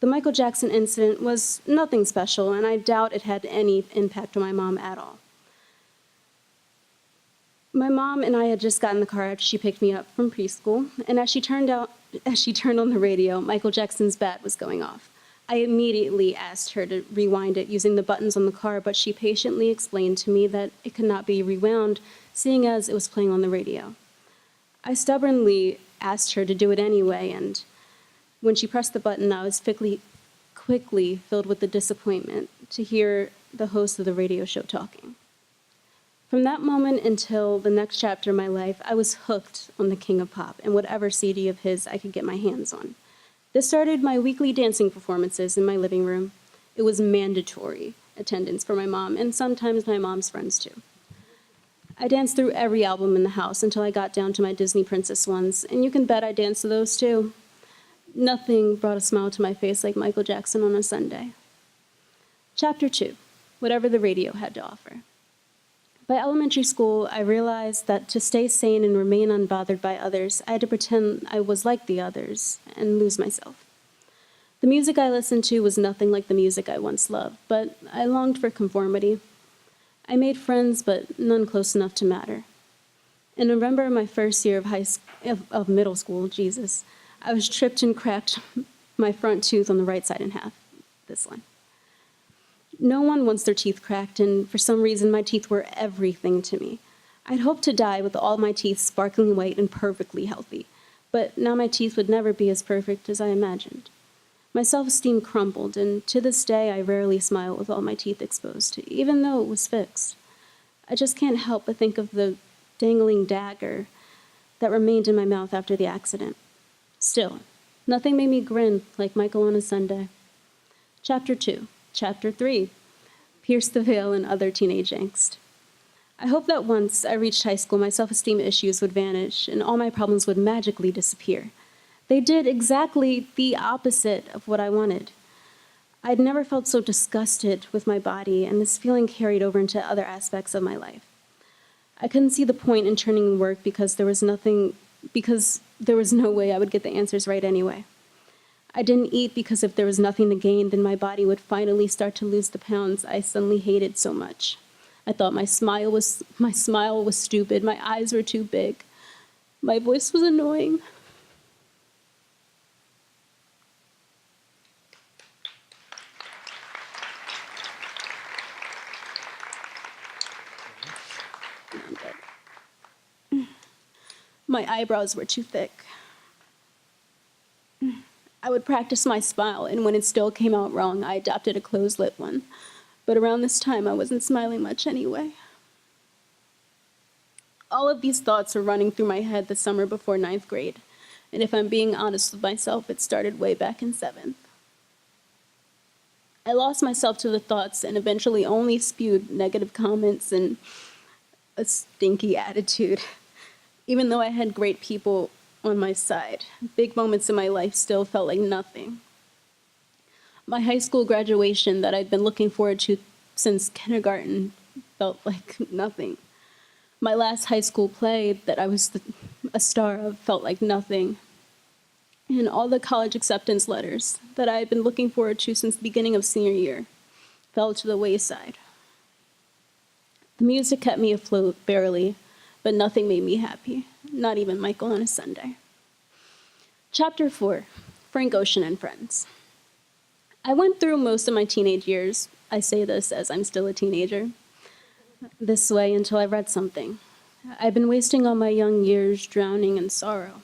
The Michael Jackson incident was nothing special, and I doubt it had any impact on my mom at all. My mom and I had just gotten in the car after she picked me up from preschool, and as she turned on the radio, Michael Jackson's bat was going off. I immediately asked her to rewind it using the buttons on the car, but she patiently explained to me that it could not be rewound, seeing as it was playing on the radio. I stubbornly asked her to do it anyway, and when she pressed the button, I was quickly filled with the disappointment to hear the host of the radio show talking. From that moment until the next chapter of my life, I was hooked on the King of Pop and whatever CD of his I could get my hands on. This started my weekly dancing performances in my living room. It was mandatory attendance for my mom and sometimes my mom's friends too. I danced through every album in the house until I got down to my Disney Princess ones, and you can bet I danced to those too. Nothing brought a smile to my face like Michael Jackson on a Sunday. Chapter 2, whatever the radio had to offer. By elementary school, I realized that to stay sane and remain unbothered by others, I had to pretend I was like the others and lose myself. The music I listened to was nothing like the music I once loved, but I longed for conformity. I made friends, but none close enough to matter. In November of my first year of middle school, Jesus, I was tripped and cracked my front tooth on the right side in half. This one. No one wants their teeth cracked, and for some reason, my teeth were everything to me. I'd hoped to die with all my teeth sparkling white and perfectly healthy, but now my teeth would never be as perfect as I imagined. My self-esteem crumbled, and to this day, I rarely smile with all my teeth exposed, even though it was fixed. I just can't help but think of the dangling dagger that remained in my mouth after the accident. Still, nothing made me grin like Michael on a Sunday. Chapter 2. Chapter 3. Pierce the Veil and Other Teenage Angst. I hope that once I reached high school, my self-esteem issues would vanish and all my problems would magically disappear. They did exactly the opposite of what I wanted. I'd never felt so disgusted with my body, and this feeling carried over into other aspects of my life. I couldn't see the point in turning in work because there was no way I would get the answers right anyway. I didn't eat because if there was nothing to gain, then my body would finally start to lose the pounds I suddenly hated so much. I thought my smile was stupid, my eyes were too big, my voice was annoying. My eyebrows were too thick. I would practice my smile, and when it still came out wrong, I adopted a closed-lip one. But around this time, I wasn't smiling much anyway. All of these thoughts were running through my head the summer before 9th grade, and if I'm being honest with myself, it started way back in 7th. I lost myself to the thoughts and eventually only spewed negative comments and a stinky attitude. Even though I had great people on my side, big moments in my life still felt like nothing. My high school graduation that I'd been looking forward to since kindergarten felt like nothing. My last high school play that I was a star of felt like nothing. And all the college acceptance letters that I had been looking forward to since the beginning of senior year fell to the wayside. The music kept me afloat, barely, but nothing made me happy, not even Michael on a Sunday. Chapter 4, Frank Ocean and Friends. I went through most of my teenage years, I say this as I'm still a teenager, this way until I read something. I've been wasting all my young years drowning in sorrow.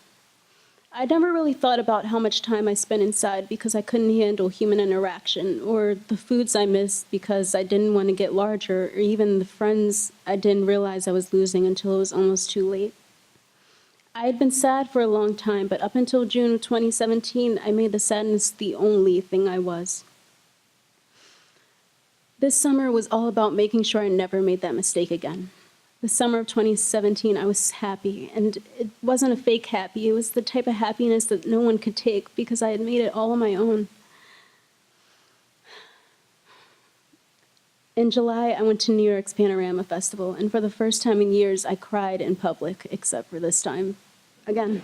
I never really thought about how much time I spent inside because I couldn't handle human interaction, or the foods I missed because I didn't want to get larger, or even the friends I didn't realize I was losing until it was almost too late. I had been sad for a long time, but up until June of 2017, I made the sadness the only thing I was. This summer was all about making sure I never made that mistake again. The summer of 2017, I was happy, and it wasn't a fake happy. It was the type of happiness that no one could take because I had made it all on my own. In July, I went to New York's Panorama Festival, and for the first time in years, I cried in public, except for this time again.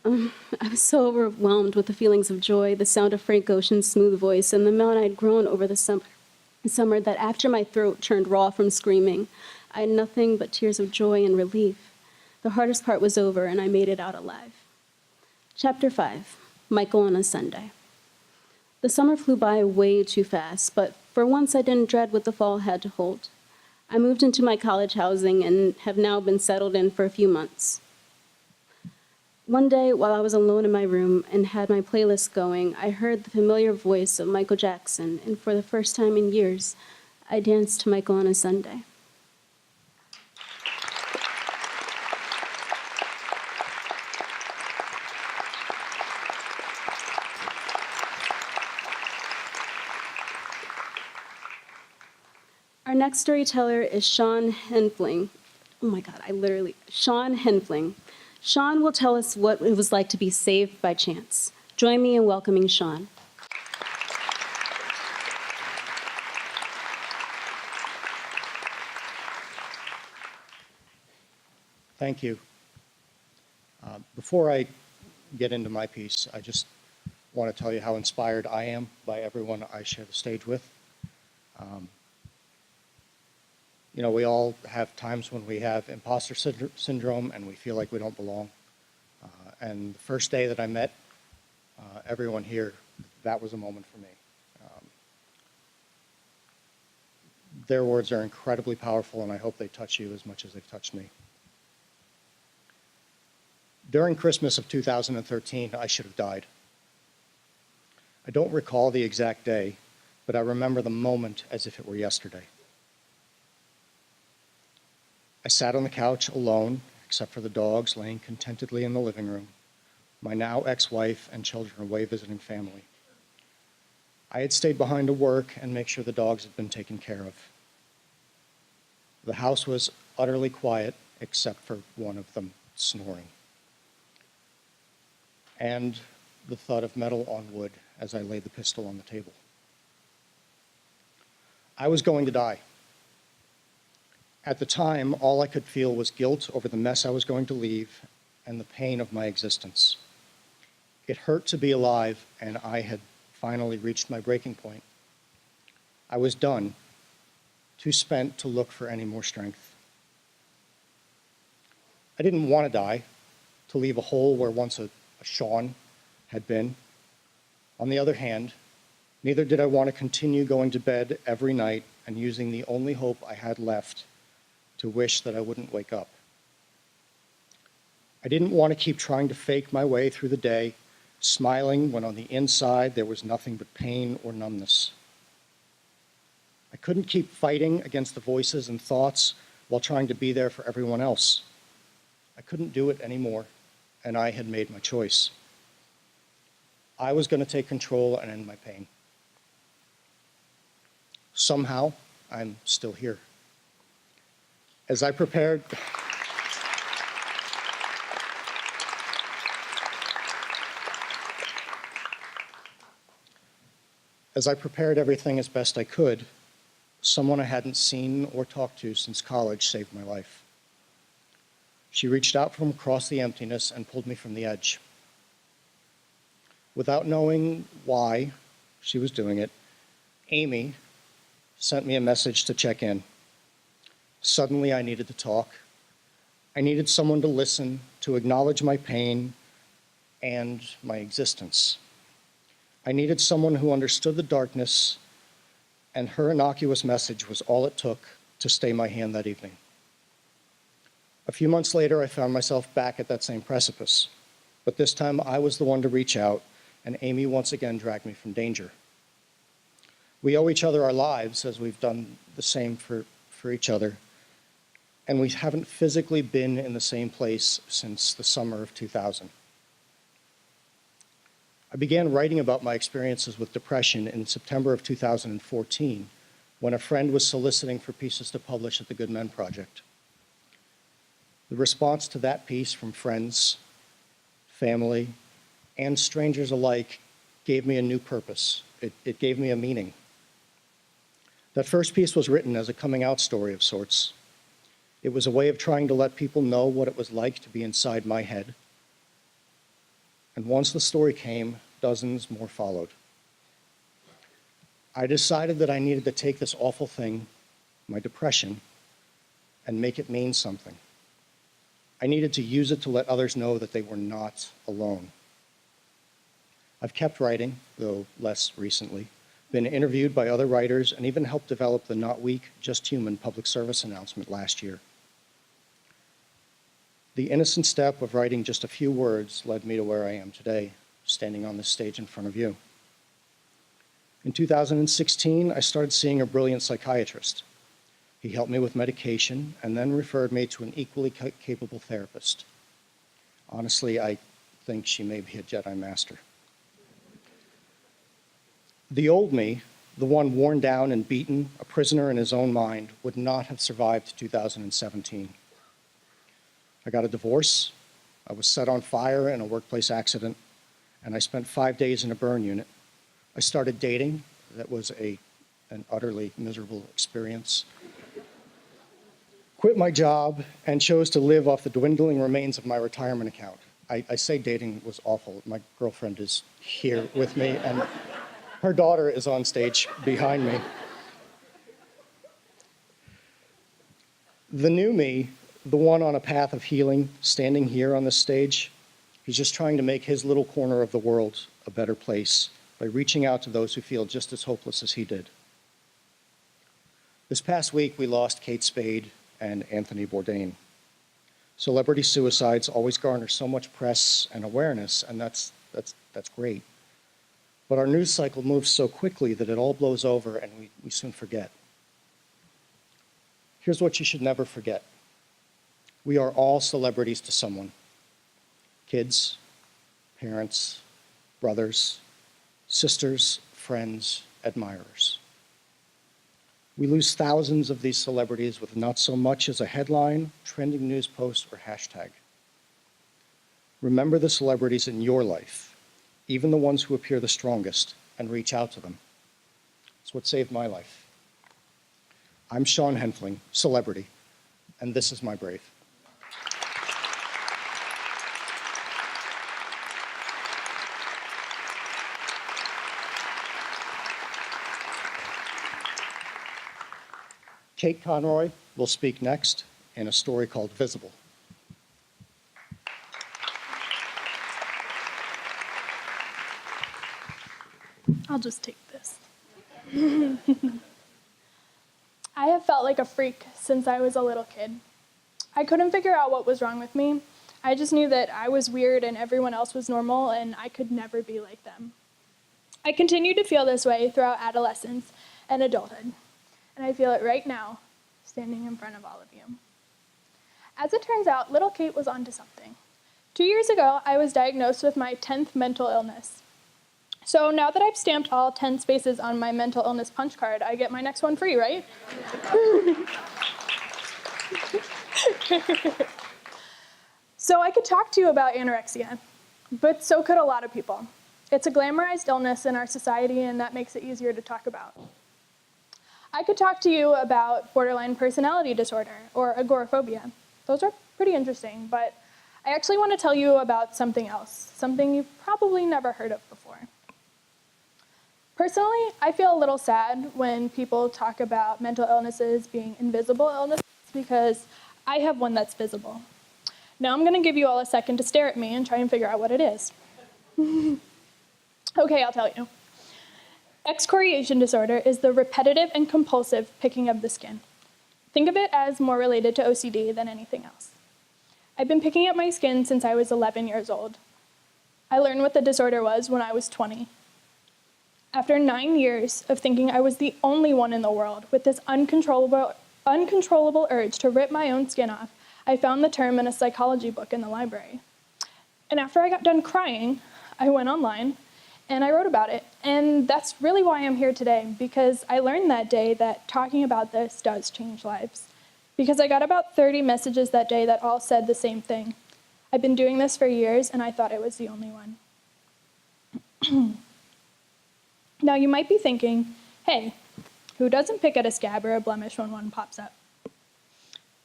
I was so overwhelmed with the feelings of joy, the sound of Frank Ocean's smooth voice, and the amount I'd grown over the summer that after my throat turned raw from screaming, I had nothing but tears of joy and relief. The hardest part was over, and I made it out alive. Chapter 5, Michael on a Sunday. The summer flew by way too fast, but for once I didn't dread what the fall had to hold. I moved into my college housing and have now been settled in for a few months. One day, while I was alone in my room and had my playlist going, I heard the familiar voice of Michael Jackson, and for the first time in years, I danced to Michael on a Sunday. Our next storyteller is Sean Henfling. Oh my God, Sean Henfling. Sean will tell us what it was like to be saved by chance. Join me in welcoming Sean. Thank you. Before I get into my piece, I just want to tell you how inspired I am by everyone I share the stage with. You know, we all have times when we have imposter syndrome and we feel like we don't belong. And the first day that I met everyone here, that was a moment for me. Their words are incredibly powerful, and I hope they touch you as much as they've touched me. During Christmas of 2013, I should have died. I don't recall the exact day, but I remember the moment as if it were yesterday. I sat on the couch alone, except for the dogs laying contentedly in the living room, my now ex-wife and children away visiting family. I had stayed behind to work and make sure the dogs had been taken care of. The house was utterly quiet, except for one of them snoring, and the thud of metal on wood as I laid the pistol on the table. I was going to die. At the time, all I could feel was guilt over the mess I was going to leave and the pain of my existence. It hurt to be alive, and I had finally reached my breaking point. I was done, too spent to look for any more strength. I didn't want to die, to leave a hole where once a Sean had been. On the other hand, neither did I want to continue going to bed every night and using the only hope I had left to wish that I wouldn't wake up. I didn't want to keep trying to fake my way through the day, smiling when on the inside there was nothing but pain or numbness. I couldn't keep fighting against the voices and thoughts while trying to be there for everyone else. I couldn't do it anymore, and I had made my choice. I was going to take control and end my pain. Somehow, I'm still here. As I prepared everything as best I could, someone I hadn't seen or talked to since college saved my life. She reached out from across the emptiness and pulled me from the edge. Without knowing why she was doing it, Amy sent me a message to check in. Suddenly, I needed to talk. I needed someone to listen, to acknowledge my pain and my existence. I needed someone who understood the darkness, and her innocuous message was all it took to stay my hand that evening. A few months later, I found myself back at that same precipice, but this time I was the one to reach out, and Amy once again dragged me from danger. We owe each other our lives, as we've done the same for each other, and we haven't physically been in the same place since the summer of 2000. I began writing about my experiences with depression in September of 2014, when a friend was soliciting for pieces to publish at the Good Men Project. The response to that piece from friends, family, and strangers alike gave me a new purpose. It gave me a meaning. That first piece was written as a coming out story of sorts. It was a way of trying to let people know what it was like to be inside my head. And once the story came, dozens more followed. I decided that I needed to take this awful thing, my depression, and make it mean something. I needed to use it to let others know that they were not alone. I've kept writing, though less recently, been interviewed by other writers, and even helped develop the Not Weak, Just Human public service announcement last year. The innocent step of writing just a few words led me to where I am today, standing on this stage in front of you. In 2016, I started seeing a brilliant psychiatrist. He helped me with medication and then referred me to an equally capable therapist. Honestly, I think she may be a Jedi Master. The old me the one worn down and beaten, a prisoner in his own mind, would not have survived 2017. I got a divorce, I was set on fire in a workplace accident, and I spent 5 days in a burn unit. I started dating. That was an utterly miserable experience. Quit my job and chose to live off the dwindling remains of my retirement account. I say dating was awful. My girlfriend is here with me, and her daughter is on stage behind me. The new me, the one on a path of healing, standing here on this stage, he's just trying to make his little corner of the world a better place by reaching out to those who feel just as hopeless as he did. This past week, we lost Kate Spade and Anthony Bourdain. Celebrity suicides always garner so much press and awareness, and that's great. But our news cycle moves so quickly that it all blows over and we soon forget. Here's what you should never forget. We are all celebrities to someone. Kids, parents, brothers, sisters, friends, admirers. We lose thousands of these celebrities with not so much as a headline, trending news post, or hashtag. Remember the celebrities in your life, even the ones who appear the strongest, and reach out to them. It's what saved my life. I'm Sean Henfling, celebrity, and this is my brave. Kate Conroy will speak next in a story called Visible. I'll just take this. I have felt like a freak since I was a little kid. I couldn't figure out what was wrong with me. I just knew that I was weird and everyone else was normal and I could never be like them. I continued to feel this way throughout adolescence and adulthood. And I feel it right now, standing in front of all of you. As it turns out, little Kate was onto something. 2 years ago, I was diagnosed with my 10th mental illness. So now that I've stamped all 10 spaces on my mental illness punch card, I get my next one free, right? So I could talk to you about anorexia, but so could a lot of people. It's a glamorized illness in our society, and that makes it easier to talk about. I could talk to you about borderline personality disorder or agoraphobia. Those are pretty interesting, but I actually want to tell you about something else, something you've probably never heard of before. Personally, I feel a little sad when people talk about mental illnesses being invisible illnesses because I have one that's visible. Now I'm going to give you all a second to stare at me and try and figure out what it is. Okay, I'll tell you. Excoriation disorder is the repetitive and compulsive picking of the skin. Think of it as more related to OCD than anything else. I've been picking at my skin since I was 11 years old. I learned what the disorder was when I was 20. After 9 years of thinking I was the only one in the world with this uncontrollable urge to rip my own skin off, I found the term in a psychology book in the library. And after I got done crying, I went online and I wrote about it. And that's really why I'm here today, because I learned that day that talking about this does change lives. Because I got about 30 messages that day that all said the same thing. I've been doing this for years, and I thought I was the only one. Now, you might be thinking, hey, who doesn't pick at a scab or a blemish when one pops up?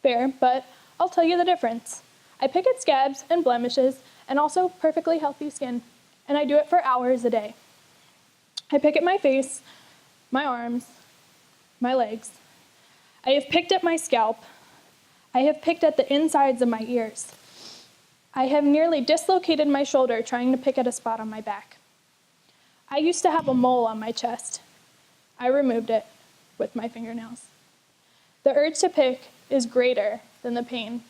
Fair, but I'll tell you the difference. I pick at scabs and blemishes and also perfectly healthy skin, and I do it for hours a day. I pick at my face, my arms, my legs. I have picked at my scalp. I have picked at the insides of my ears. I have nearly dislocated my shoulder trying to pick at a spot on my back. I used to have a mole on my chest. I removed it with my fingernails. The urge to pick is greater than the pain.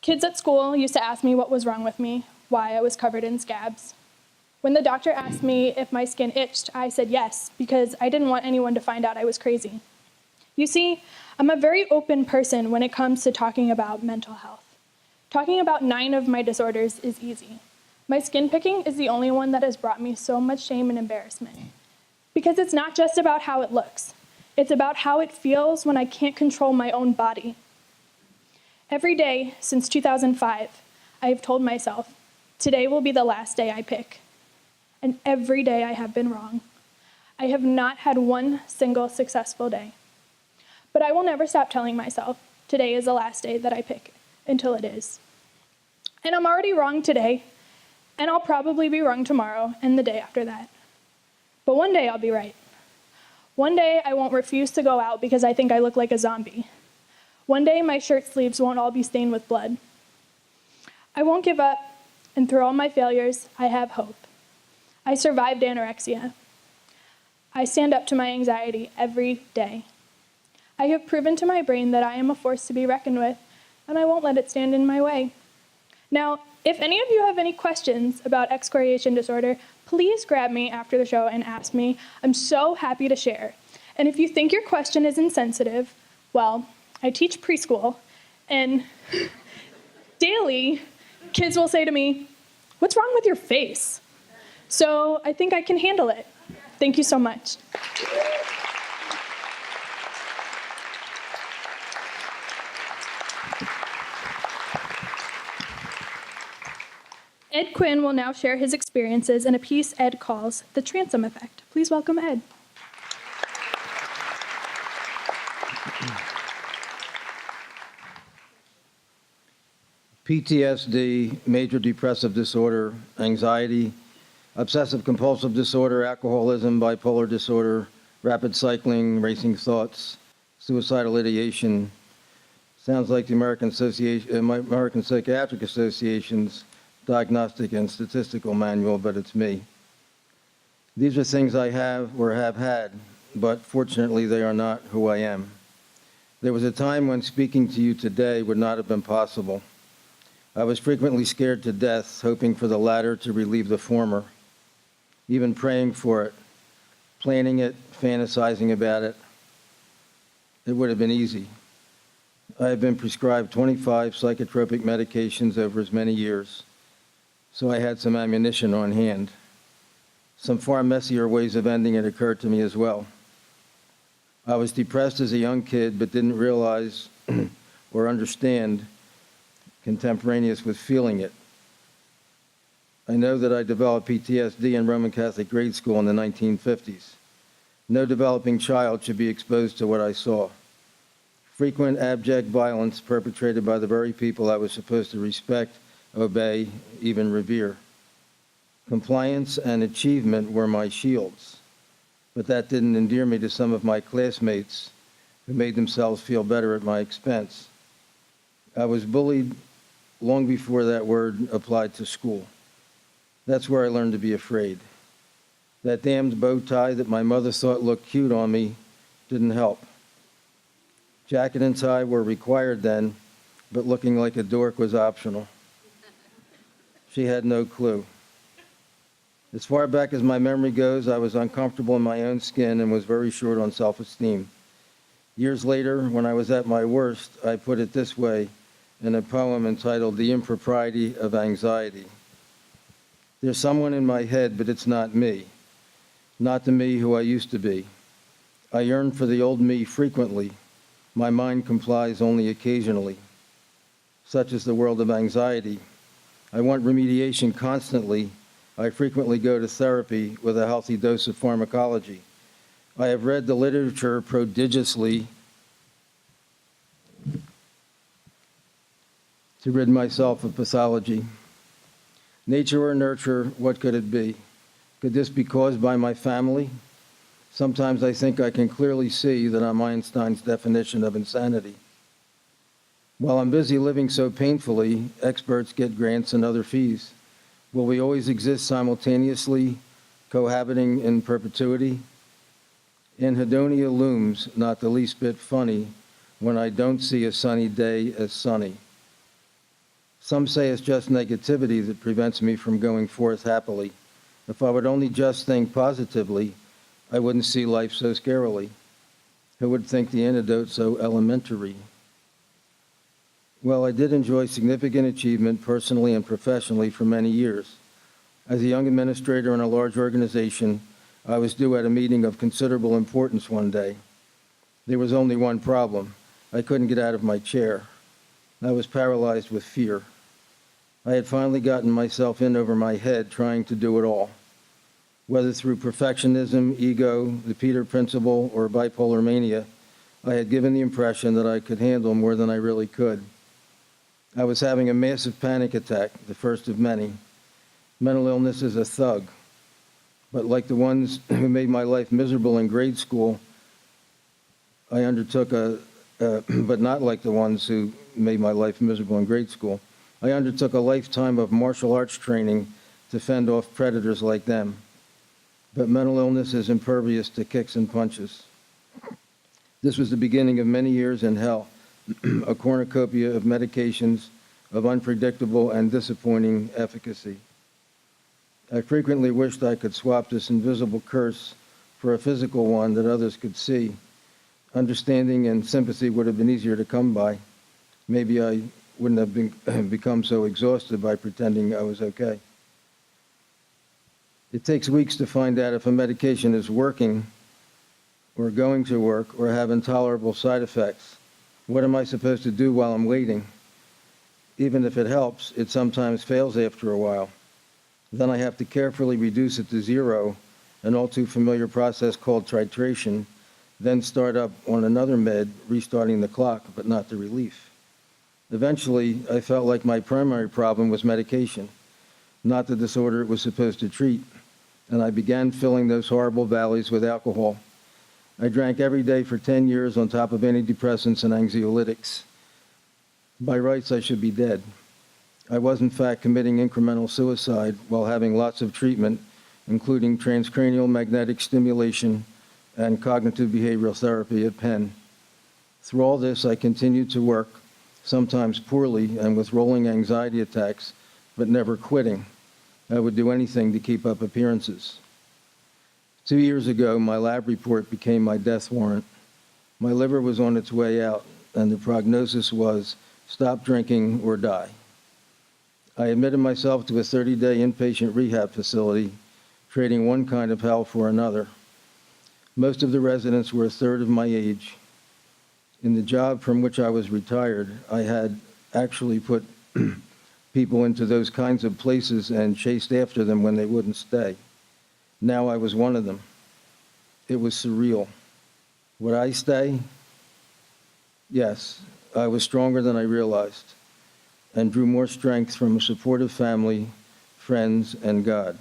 Kids at school used to ask me what was wrong with me, why I was covered in scabs. When the doctor asked me if my skin itched, I said yes, because I didn't want anyone to find out I was crazy. You see, I'm a very open person when it comes to talking about mental health. Talking about 9 of my disorders is easy, My skin picking is the only one that has brought me so much shame and embarrassment. Because it's not just about how it looks. It's about how it feels when I can't control my own body. Every day since 2005, I have told myself, today will be the last day I pick. And every day I have been wrong. I have not had one single successful day. But I will never stop telling myself, today is the last day that I pick, until it is. And I'm already wrong today, and I'll probably be wrong tomorrow and the day after that. But one day I'll be right. One day I won't refuse to go out because I think I look like a zombie. One day my shirt sleeves won't all be stained with blood. I won't give up, and through all my failures, I have hope. I survived anorexia. I stand up to my anxiety every day. I have proven to my brain that I am a force to be reckoned with, and I won't let it stand in my way. Now, if any of you have any questions about excoriation disorder, please grab me after the show and ask me. I'm so happy to share. And if you think your question is insensitive, well, I teach preschool, and daily, kids will say to me, "What's wrong with your face?" So I think I can handle it. Thank you so much. Ed Quinn will now share his experiences in a piece Ed calls The Transom Effect. Please welcome Ed. PTSD, major depressive disorder, anxiety, obsessive compulsive disorder, alcoholism, bipolar disorder, rapid cycling, racing thoughts, suicidal ideation. Sounds like the American Psychiatric Association's Diagnostic and Statistical Manual, but it's me. These are things I have or have had, but fortunately they are not who I am. There was a time when speaking to you today would not have been possible. I was frequently scared to death, hoping for the latter to relieve the former, even praying for it, planning it, fantasizing about it. It would have been easy. I have been prescribed 25 psychotropic medications over as many years, so I had some ammunition on hand. Some far messier ways of ending it occurred to me as well. I was depressed as a young kid, but didn't realize or understand contemporaneous with feeling it. I know that I developed PTSD in Roman Catholic grade school in the 1950s. No developing child should be exposed to what I saw. Frequent abject violence perpetrated by the very people I was supposed to respect, obey, even revere. Compliance and achievement were my shields, but that didn't endear me to some of my classmates who made themselves feel better at my expense. I was bullied long before that word applied to school. That's where I learned to be afraid. That damned bow tie that my mother thought looked cute on me didn't help. Jacket and tie were required then, but looking like a dork was optional. She had no clue. As far back as my memory goes, I was uncomfortable in my own skin and was very short on self-esteem. Years later, when I was at my worst, I put it this way in a poem entitled The Impropriety of Anxiety. There's someone in my head, but it's not me. Not the me who I used to be. I yearn for the old me frequently. My mind complies only occasionally. Such is the world of anxiety. I want remediation constantly. I frequently go to therapy with a healthy dose of pharmacology. I have read the literature prodigiously to rid myself of pathology. Nature or nurture, what could it be? Could this be caused by my family? Sometimes I think I can clearly see that I'm Einstein's definition of insanity. While I'm busy living so painfully, experts get grants and other fees. Will we always exist simultaneously, cohabiting in perpetuity? Anhedonia looms, not the least bit funny, when I don't see a sunny day as sunny. Some say it's just negativity that prevents me from going forth happily. If I would only just think positively, I wouldn't see life so scarily. Who would think the antidote so elementary? Well, I did enjoy significant achievement personally and professionally for many years. As a young administrator in a large organization, I was due at a meeting of considerable importance one day. There was only one problem. I couldn't get out of my chair. I was paralyzed with fear. I had finally gotten myself in over my head trying to do it all. Whether through perfectionism, ego, the Peter Principle, or bipolar mania, I had given the impression that I could handle more than I really could. I was having a massive panic attack, the first of many. Mental illness is a thug, but like the ones who made my life miserable in grade school, but not like the ones who made my life miserable in grade school, I undertook a lifetime of martial arts training to fend off predators like them. But mental illness is impervious to kicks and punches. This was the beginning of many years in hell, a cornucopia of medications of unpredictable and disappointing efficacy. I frequently wished I could swap this invisible curse for a physical one that others could see. Understanding and sympathy would have been easier to come by. Maybe I wouldn't have become so exhausted by pretending I was okay. It takes weeks to find out if a medication is working or going to work or have intolerable side effects. What am I supposed to do while I'm waiting? Even if it helps, it sometimes fails after a while. Then I have to carefully reduce it to zero, an all too familiar process called titration, then start up on another med, restarting the clock, but not the relief. Eventually, I felt like my primary problem was medication, not the disorder it was supposed to treat, and I began filling those horrible valleys with alcohol. I drank every day for 10 years on top of antidepressants and anxiolytics. By rights, I should be dead. I was, in fact, committing incremental suicide while having lots of treatment, including transcranial magnetic stimulation and cognitive behavioral therapy at Penn. Through all this, I continued to work, sometimes poorly and with rolling anxiety attacks, but never quitting. I would do anything to keep up appearances. 2 years ago, my lab report became my death warrant. My liver was on its way out, and the prognosis was stop drinking or die. I admitted myself to a 30-day inpatient rehab facility, trading one kind of hell for another. Most of the residents were a third of my age. In the job from which I was retired, I had actually put people into those kinds of places and chased after them when they wouldn't stay. Now I was one of them. It was surreal. Would I stay? Yes, I was stronger than I realized and drew more strength from a supportive family, friends, and God.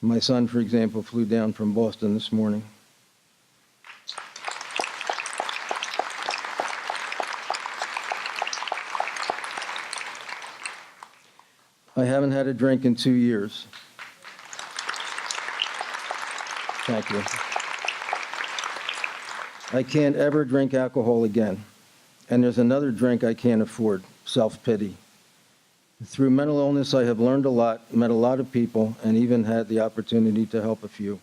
My son, for example, flew down from Boston this morning. I haven't had a drink in 2 years. Thank you. I can't ever drink alcohol again. And there's another drink I can't afford, self-pity. Through mental illness, I have learned a lot, met a lot of people, and even had the opportunity to help a few.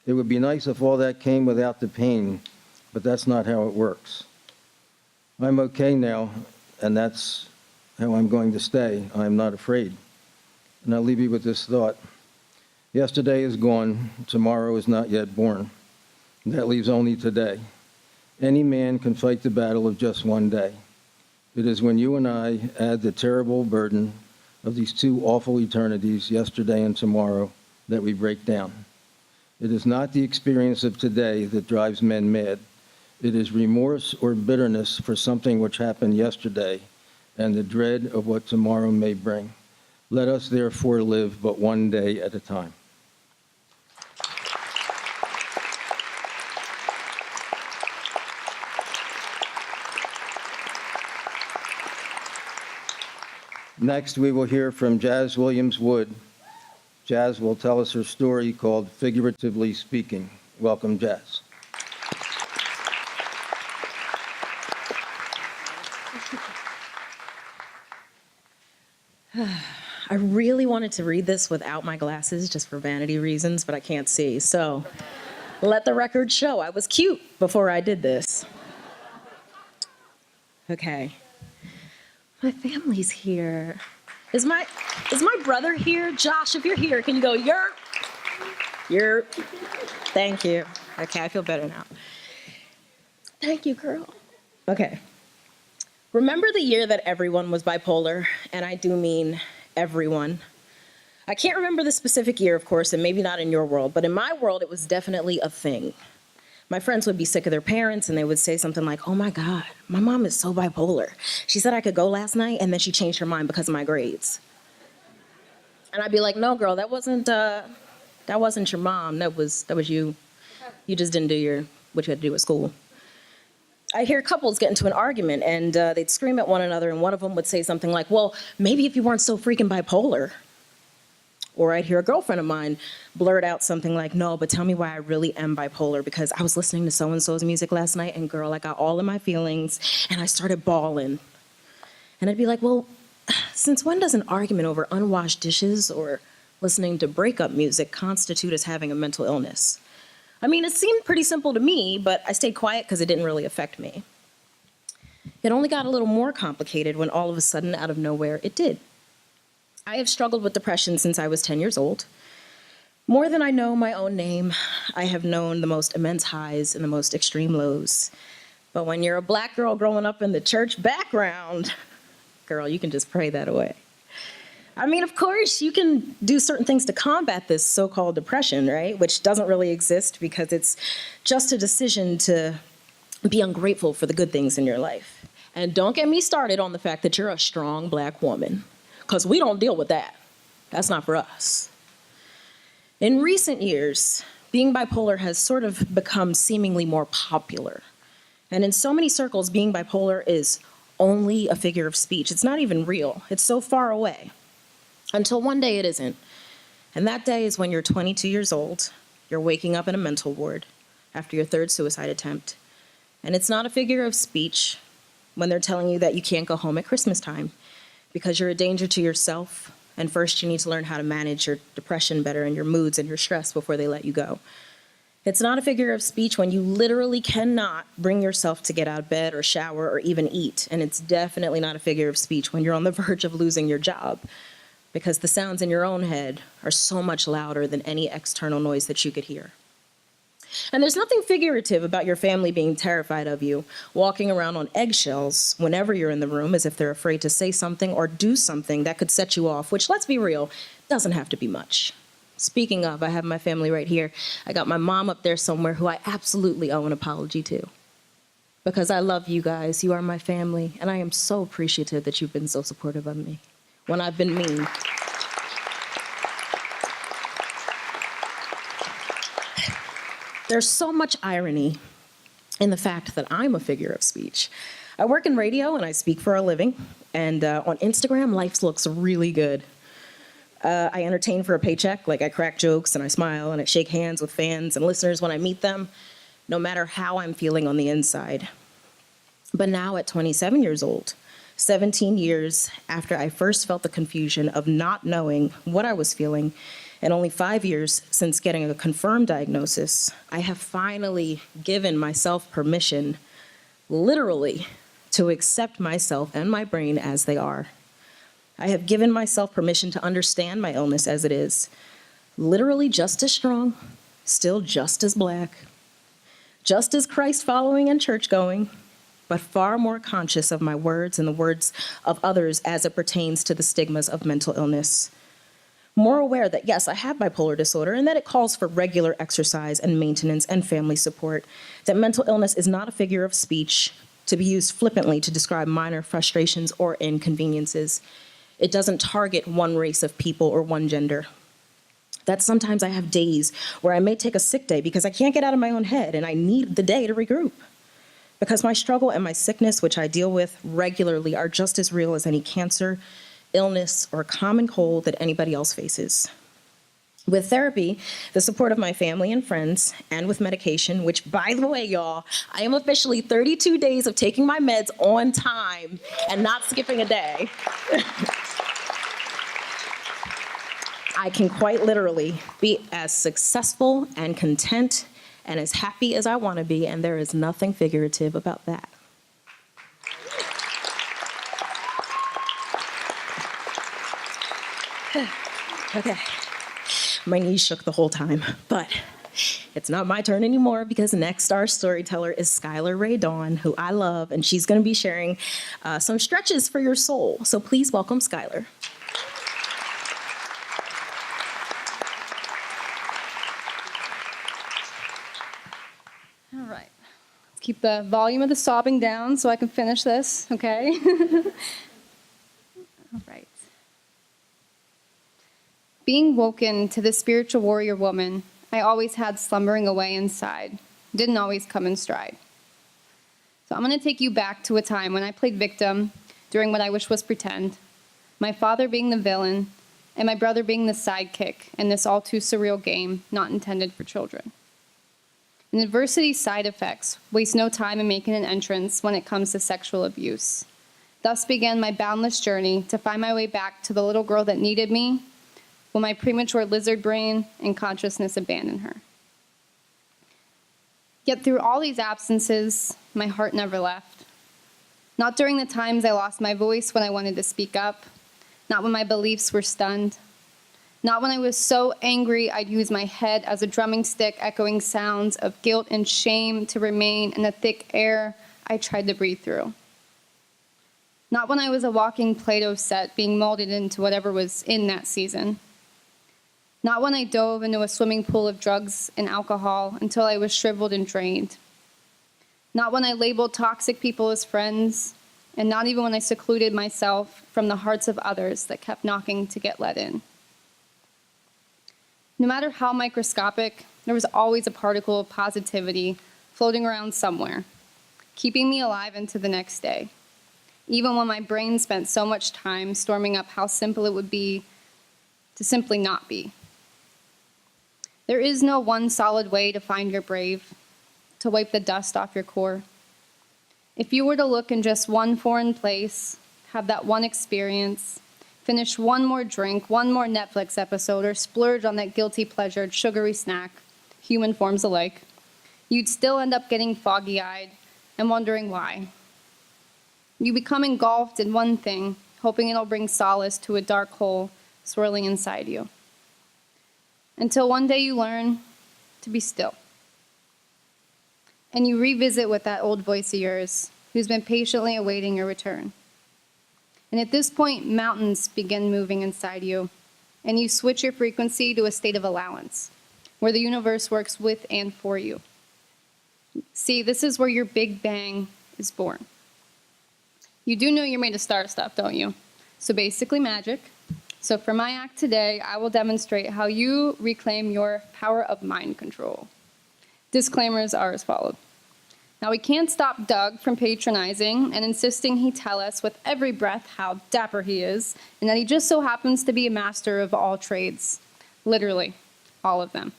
It would be nice if all that came without the pain, but that's not how it works. I'm okay now, and that's how I'm going to stay. I'm not afraid. And I'll leave you with this thought. Yesterday is gone, tomorrow is not yet born. That leaves only today. Any man can fight the battle of just one day. It is when you and I add the terrible burden of these two awful eternities, yesterday and tomorrow, that we break down. It is not the experience of today that drives men mad. It is remorse or bitterness for something which happened yesterday and the dread of what tomorrow may bring. Let us therefore live but one day at a time. Next, we will hear from Jazz Williams-Wood. Jazz will tell us her story called Figuratively Speaking. Welcome, Jazz. I really wanted to read this without my glasses just for vanity reasons, but I can't see. So let the record show I was cute before I did this. Okay. My family's here. Is my brother here? Josh, if you're here, can you go, you're, thank you. Okay, I feel better now. Thank you, girl. Okay. Remember the year that everyone was bipolar? And I do mean everyone. I can't remember the specific year, of course, and maybe not in your world, but in my world, it was definitely a thing. My friends would be sick of their parents, and they would say something like, oh my God, my mom is so bipolar. She said I could go last night, and then she changed her mind because of my grades. And I'd be like, no, girl, that wasn't your mom. That was you. You just didn't do what you had to do at school. I hear couples get into an argument, and they'd scream at one another, and one of them would say something like, well, maybe if you weren't so freaking bipolar. Or I'd hear a girlfriend of mine blurt out something like, no, but tell me why I really am bipolar, because I was listening to so-and-so's music last night, and girl, I got all of my feelings, and I started bawling. And I'd be like, well, since when does an argument over unwashed dishes or listening to breakup music constitute as having a mental illness? I mean, it seemed pretty simple to me, but I stayed quiet because it didn't really affect me. It only got a little more complicated when all of a sudden, out of nowhere, it did. I have struggled with depression since I was 10 years old. More than I know my own name, I have known the most immense highs and the most extreme lows. But when you're a black girl growing up in the church background, girl, you can just pray that away. I mean, of course, you can do certain things to combat this so-called depression, right? Which doesn't really exist because it's just a decision to be ungrateful for the good things in your life. And don't get me started on the fact that you're a strong black woman, because we don't deal with that. That's not for us. In recent years, being bipolar has sort of become seemingly more popular. And in so many circles, being bipolar is only a figure of speech. It's not even real. It's so far away. Until one day it isn't. And that day is when you're 22 years old, you're waking up in a mental ward after your third suicide attempt. And it's not a figure of speech when they're telling you that you can't go home at Christmas time because you're a danger to yourself, and first you need to learn how to manage your depression better and your moods and your stress before they let you go. It's not a figure of speech when you literally cannot bring yourself to get out of bed or shower or even eat. And it's definitely not a figure of speech when you're on the verge of losing your job, because the sounds in your own head are so much louder than any external noise that you could hear. And there's nothing figurative about your family being terrified of you, walking around on eggshells whenever you're in the room as if they're afraid to say something or do something that could set you off, which, let's be real, doesn't have to be much. Speaking of, I have my family right here. I got my mom up there somewhere who I absolutely owe an apology to. Because I love you guys, you are my family, and I am so appreciative that you've been so supportive of me when I've been mean. There's so much irony in the fact that I'm a figure of speech. I work in radio and I speak for a living, and on Instagram, life looks really good. I entertain for a paycheck, like I crack jokes and I smile and I shake hands with fans and listeners when I meet them, no matter how I'm feeling on the inside. But now at 27 years old, 17 years after I first felt the confusion of not knowing what I was feeling, and only 5 years since getting a confirmed diagnosis, I have finally given myself permission, literally, to accept myself and my brain as they are. I have given myself permission to understand my illness as it is, literally just as strong, still just as black, just as Christ-following and church-going, but far more conscious of my words and the words of others as it pertains to the stigmas of mental illness. More aware that, yes, I have bipolar disorder and that it calls for regular exercise and maintenance and family support, that mental illness is not a figure of speech to be used flippantly to describe minor frustrations or inconveniences. It doesn't target one race of people or one gender. That sometimes I have days where I may take a sick day because I can't get out of my own head and I need the day to regroup. Because my struggle and my sickness, which I deal with regularly, are just as real as any cancer, illness, or common cold that anybody else faces. With therapy, the support of my family and friends, and with medication, which, by the way, y'all, I am officially 32 days of taking my meds on time and not skipping a day. I can quite literally be as successful and content and as happy as I want to be, and there is nothing figurative about that. Okay. My knees shook the whole time, but it's not my turn anymore because next our storyteller is Skylar Ray Dawn, who I love, and she's going to be sharing some stretches for your soul. So please welcome Skylar. All right. Let's keep the volume of the sobbing down so I can finish this, okay? All right. Being woken to the spiritual warrior woman I always had slumbering away inside didn't always come in stride. So I'm going to take you back to a time when I played victim during what I wish was pretend, my father being the villain, and my brother being the sidekick in this all too surreal game not intended for children. And adversity's side effects waste no time in making an entrance when it comes to sexual abuse. Thus began my boundless journey to find my way back to the little girl that needed me when my premature lizard brain and consciousness abandoned her. Yet through all these absences, my heart never left. Not during the times I lost my voice when I wanted to speak up, not when my beliefs were stunned, not when I was so angry I'd use my head as a drumming stick echoing sounds of guilt and shame to remain in the thick air I tried to breathe through. Not when I was a walking Play-Doh set being molded into whatever was in that season. Not when I dove into a swimming pool of drugs and alcohol until I was shriveled and drained. Not when I labeled toxic people as friends, and not even when I secluded myself from the hearts of others that kept knocking to get let in. No matter how microscopic, there was always a particle of positivity floating around somewhere, keeping me alive into the next day, even when my brain spent so much time storming up how simple it would be to simply not be. There is no one solid way to find your brave, to wipe the dust off your core. If you were to look in just one foreign place, have that one experience, finish one more drink, one more Netflix episode, or splurge on that guilty pleasured sugary snack, human forms alike, you'd still end up getting foggy-eyed and wondering why. You become engulfed in one thing, hoping it'll bring solace to a dark hole swirling inside you. Until one day you learn to be still. And you revisit with that old voice of yours who's been patiently awaiting your return. And at this point, mountains begin moving inside you, and you switch your frequency to a state of allowance, where the universe works with and for you. See, this is where your Big Bang is born. You do know you're made of star stuff, don't you? So basically magic. So for my act today, I will demonstrate how you reclaim your power of mind control. Disclaimers are as follows. Now, we can't stop Doug from patronizing and insisting he tell us with every breath how dapper he is, and that he just so happens to be a master of all trades. Literally, all of them.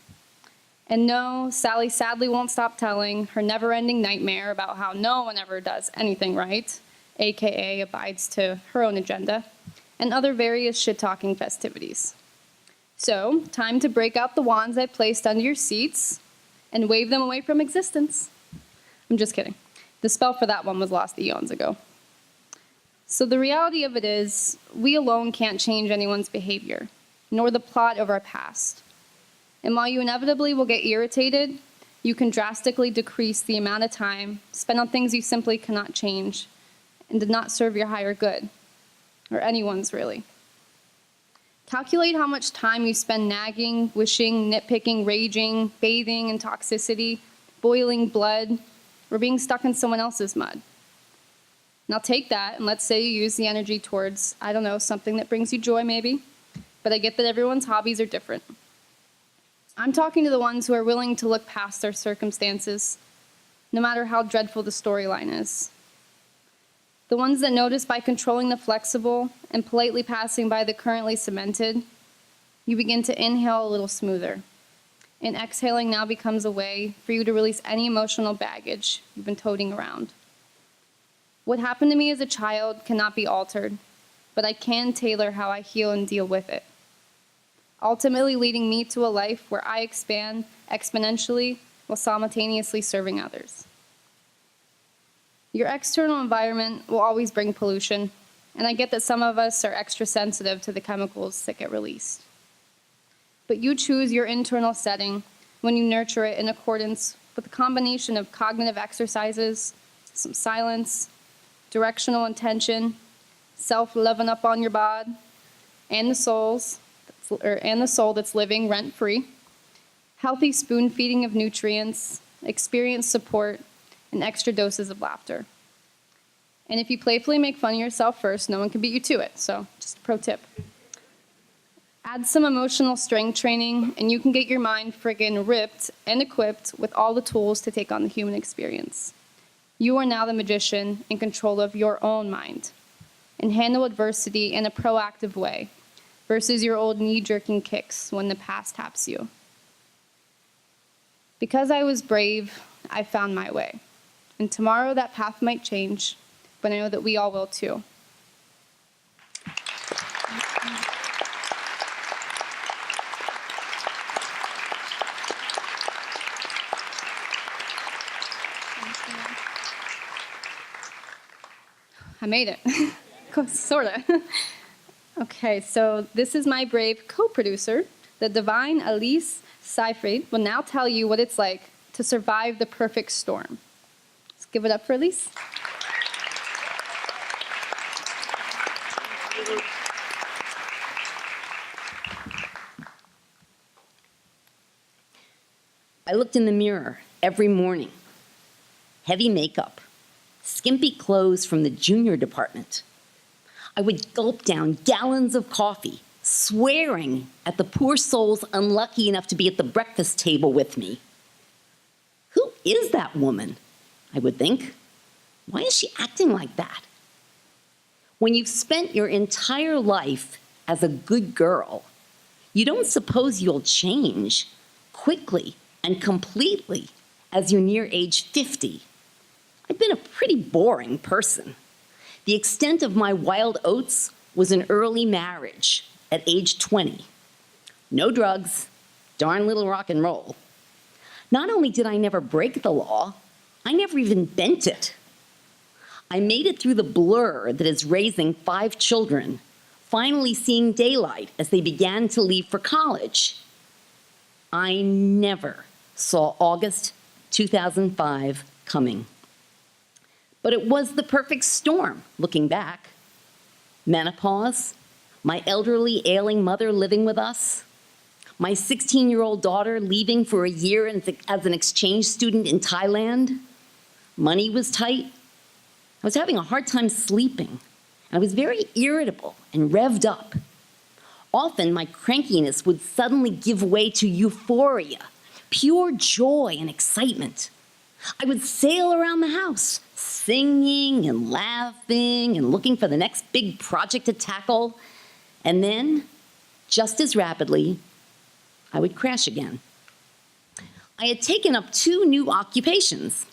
And no, Sally sadly won't stop telling her never-ending nightmare about how no one ever does anything right, aka abides to her own agenda, and other various shit-talking festivities. So, time to break out the wands I placed under your seats and wave them away from existence. I'm just kidding. The spell for that one was lost eons ago. So the reality of it is, we alone can't change anyone's behavior, nor the plot of our past. And while you inevitably will get irritated, you can drastically decrease the amount of time spent on things you simply cannot change and did not serve your higher good, or anyone's really. Calculate how much time you spend nagging, wishing, nitpicking, raging, bathing in toxicity, boiling blood, or being stuck in someone else's mud. Now take that, and let's say you use the energy towards, I don't know, something that brings you joy maybe, but I get that everyone's hobbies are different. I'm talking to the ones who are willing to look past their circumstances, no matter how dreadful the storyline is. The ones that notice by controlling the flexible and politely passing by the currently cemented, you begin to inhale a little smoother. And exhaling now becomes a way for you to release any emotional baggage you've been toting around. What happened to me as a child cannot be altered, but I can tailor how I heal and deal with it, ultimately leading me to a life where I expand exponentially while simultaneously serving others. Your external environment will always bring pollution, And I get that some of us are extra sensitive to the chemicals that get released. But you choose your internal setting when you nurture it in accordance with a combination of cognitive exercises, some silence, directional intention, self-loving up on your bod, and the soul that's living rent-free, healthy spoon feeding of nutrients, experience support, and extra doses of laughter. And if you playfully make fun of yourself first, no one can beat you to it. So just a pro tip. Add some emotional strength training, and you can get your mind friggin' ripped and equipped with all the tools to take on the human experience. You are now the magician in control of your own mind, and handle adversity in a proactive way versus your old knee-jerking kicks when the past taps you. Because I was brave, I found my way. And tomorrow that path might change, but I know that we all will too. I made it. Sorta. Okay, so this is my brave co-producer, the divine Elise Seyfried, will now tell you what it's like to survive the perfect storm. Let's give it up for Elise. I looked in the mirror every morning. Heavy makeup, skimpy clothes from the junior department. I would gulp down gallons of coffee, swearing at the poor souls unlucky enough to be at the breakfast table with me. Who is that woman? I would think. Why is she acting like that? When you've spent your entire life as a good girl, you don't suppose you'll change quickly and completely as you near age 50. I've been a pretty boring person. The extent of my wild oats was an early marriage at age 20. No drugs, darn little rock and roll. Not only did I never break the law, I never even bent it. I made it through the blur that is raising 5 children, finally seeing daylight as they began to leave for college. I never saw August 2005 coming. But it was the perfect storm, looking back. Menopause, my elderly, ailing mother living with us, my 16-year-old daughter leaving for a year as an exchange student in Thailand. Money was tight. I was having a hard time sleeping. I was very irritable and revved up. Often my crankiness would suddenly give way to euphoria, pure joy and excitement. I would sail around the house, singing and laughing and looking for the next big project to tackle. And then, just as rapidly, I would crash again. I had taken up 2 new occupations,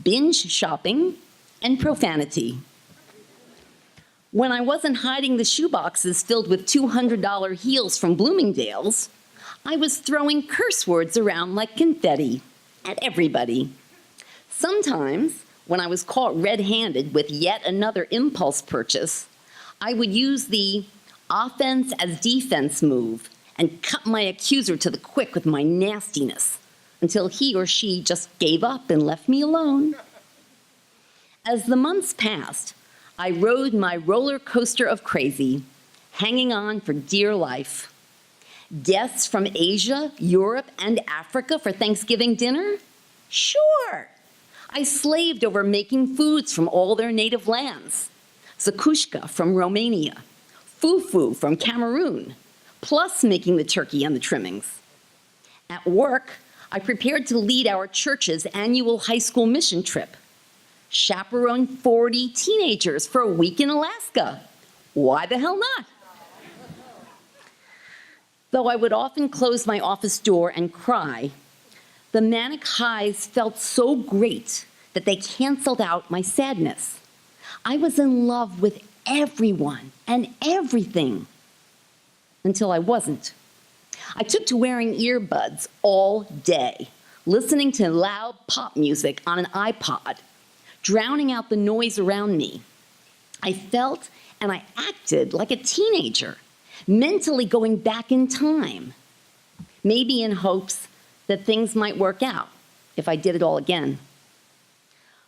binge shopping and profanity. When I wasn't hiding the shoeboxes filled with $200 heels from Bloomingdale's, I was throwing curse words around like confetti at everybody. Sometimes, when I was caught red-handed with yet another impulse purchase, I would use the offense as defense move and cut my accuser to the quick with my nastiness until he or she just gave up and left me alone. As the months passed, I rode my roller coaster of crazy, hanging on for dear life. Guests from Asia, Europe, and Africa for Thanksgiving dinner? Sure. I slaved over making foods from all their native lands. Zakushka from Romania, fufu from Cameroon, plus making the turkey and the trimmings. At work, I prepared to lead our church's annual high school mission trip. Chaperoned 40 teenagers for a week in Alaska. Why the hell not? Though I would often close my office door and cry, the manic highs felt so great that they canceled out my sadness. I was in love with everyone and everything until I wasn't. I took to wearing earbuds all day, listening to loud pop music on an iPod, drowning out the noise around me. I felt and I acted like a teenager, mentally going back in time, maybe in hopes that things might work out if I did it all again.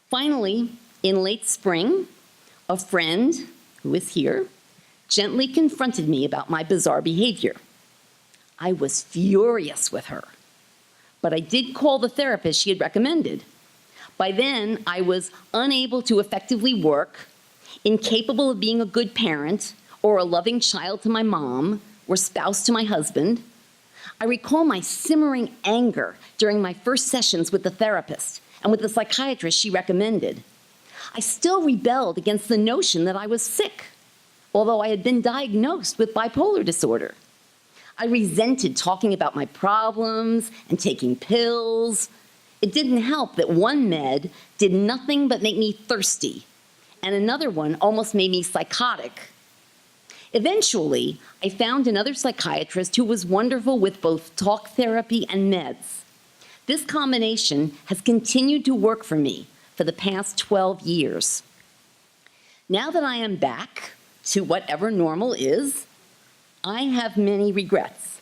Finally, in late spring, a friend who is here gently confronted me about my bizarre behavior. I was furious with her, but I did call the therapist she had recommended. By then, I was unable to effectively work, incapable of being a good parent or a loving child to my mom or spouse to my husband. I recall my simmering anger during my first sessions with the therapist and with the psychiatrist she recommended. I still rebelled against the notion that I was sick, although I had been diagnosed with bipolar disorder. I resented talking about my problems and taking pills. It didn't help that one med did nothing but make me thirsty, and another one almost made me psychotic. Eventually, I found another psychiatrist who was wonderful with both talk therapy and meds. This combination has continued to work for me for the past 12 years. Now that I am back to whatever normal is, I have many regrets,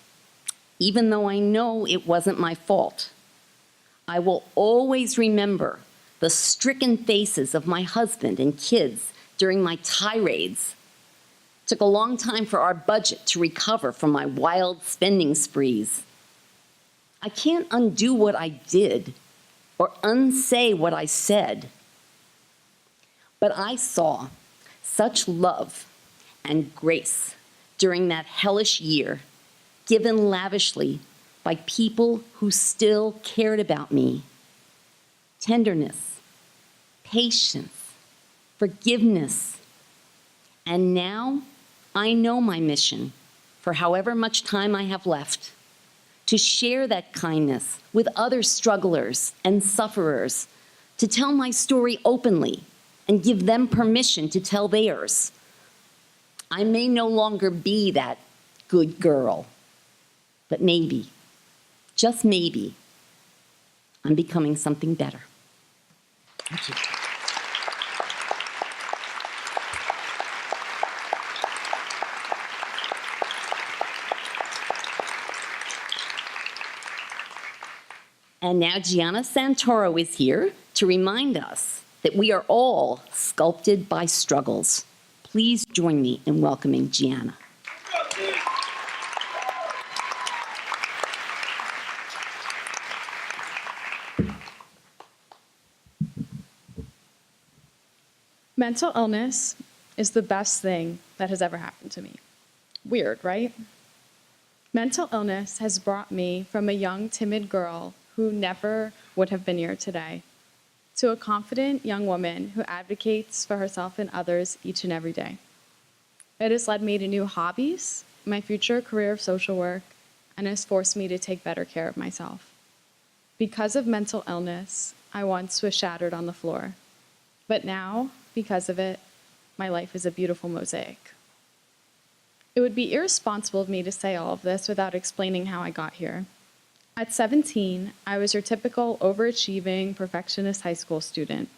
even though I know it wasn't my fault. I will always remember the stricken faces of my husband and kids during my tirades. It took a long time for our budget to recover from my wild spending sprees. I can't undo what I did or unsay what I said. But I saw such love and grace during that hellish year, given lavishly by people who still cared about me. Tenderness, patience, forgiveness. And now I know my mission, for however much time I have left, to share that kindness with other strugglers and sufferers, to tell my story openly and give them permission to tell theirs. I may no longer be that good girl, but maybe, just maybe, I'm becoming something better. Thank you. And now Gianna Santoro is here to remind us that we are all sculpted by struggles. Please join me in welcoming Gianna. Mental illness is the best thing that has ever happened to me. Weird, right? Mental illness has brought me from a young, timid girl who never would have been here today to a confident young woman who advocates for herself and others each and every day. It has led me to new hobbies, my future career of social work, and has forced me to take better care of myself. Because of mental illness, I once was shattered on the floor. But now, because of it, my life is a beautiful mosaic. It would be irresponsible of me to say all of this without explaining how I got here. At 17, I was your typical overachieving, perfectionist high school student,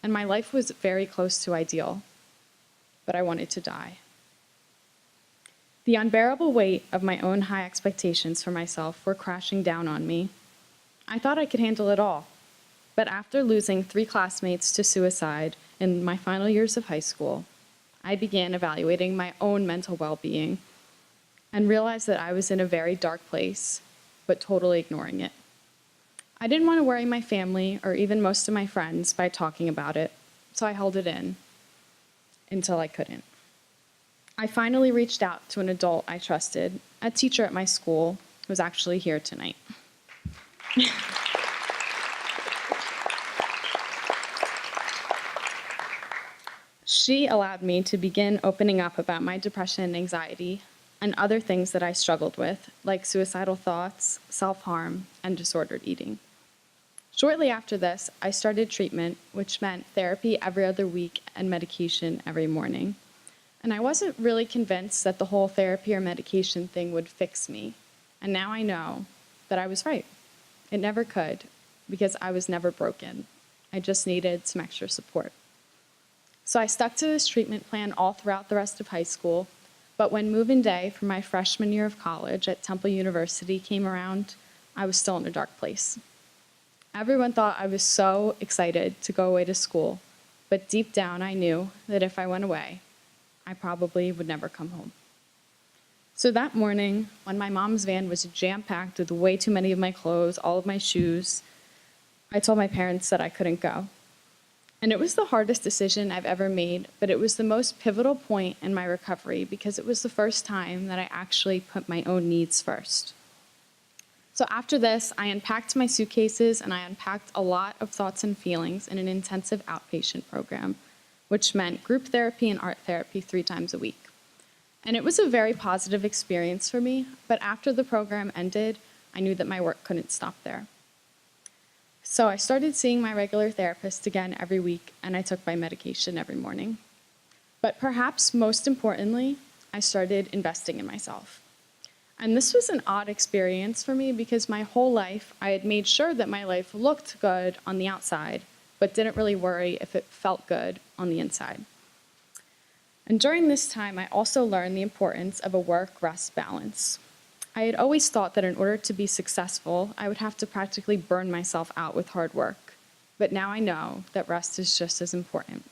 and my life was very close to ideal, but I wanted to die. The unbearable weight of my own high expectations for myself were crashing down on me. I thought I could handle it all, but after losing 3 classmates to suicide in my final years of high school, I began evaluating my own mental well-being and realized that I was in a very dark place, but totally ignoring it. I didn't want to worry my family or even most of my friends by talking about it, so I held it in until I couldn't. I finally reached out to an adult I trusted, a teacher at my school, who was actually here tonight. She allowed me to begin opening up about my depression and anxiety and other things that I struggled with, like suicidal thoughts, self-harm, and disordered eating. Shortly after this, I started treatment, which meant therapy every other week and medication every morning. And I wasn't really convinced that the whole therapy or medication thing would fix me. And now I know that I was right. It never could, because I was never broken. I just needed some extra support. So I stuck to this treatment plan all throughout the rest of high school, but when move-in day for my freshman year of college at Temple University came around, I was still in a dark place. Everyone thought I was so excited to go away to school, but deep down I knew that if I went away, I probably would never come home. So that morning, when my mom's van was jam-packed with way too many of my clothes, all of my shoes, I told my parents that I couldn't go. And it was the hardest decision I've ever made, but it was the most pivotal point in my recovery because it was the first time that I actually put my own needs first. So after this, I unpacked my suitcases and I unpacked a lot of thoughts and feelings in an intensive outpatient program, which meant group therapy and art therapy 3 times a week. And it was a very positive experience for me, but after the program ended, I knew that my work couldn't stop there. So I started seeing my regular therapist again every week, and I took my medication every morning. But perhaps most importantly, I started investing in myself. And this was an odd experience for me because my whole life I had made sure that my life looked good on the outside, but didn't really worry if it felt good on the inside. And during this time, I also learned the importance of a work-rest balance. I had always thought that in order to be successful, I would have to practically burn myself out with hard work. But now I know that rest is just as important.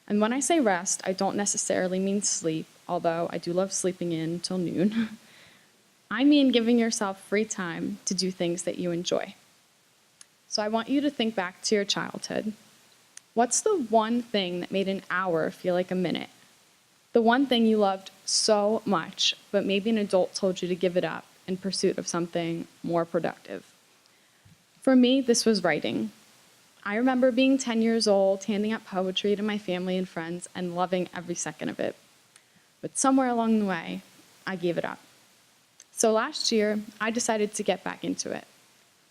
And when I say rest, I don't necessarily mean sleep, although I do love sleeping in till noon. I mean giving yourself free time to do things that you enjoy. So I want you to think back to your childhood. What's the one thing that made an hour feel like a minute? The one thing you loved so much, but maybe an adult told you to give it up in pursuit of something more productive. For me, this was writing. I remember being 10 years old, handing out poetry to my family and friends, and loving every second of it. But somewhere along the way, I gave it up. So last year, I decided to get back into it.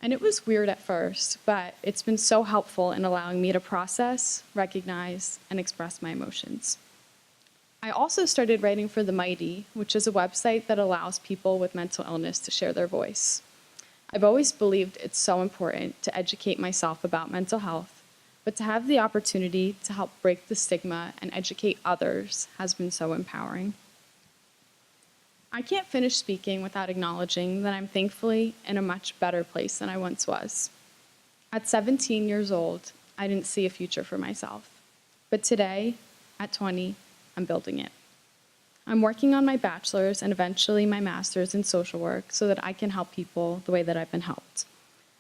And it was weird at first, but it's been so helpful in allowing me to process, recognize, and express my emotions. I also started writing for The Mighty, which is a website that allows people with mental illness to share their voice. I've always believed it's so important to educate myself about mental health, but to have the opportunity to help break the stigma and educate others has been so empowering. I can't finish speaking without acknowledging that I'm thankfully in a much better place than I once was. At 17 years old, I didn't see a future for myself. But today, at 20, I'm building it. I'm working on my bachelor's and eventually my master's in social work so that I can help people the way that I've been helped.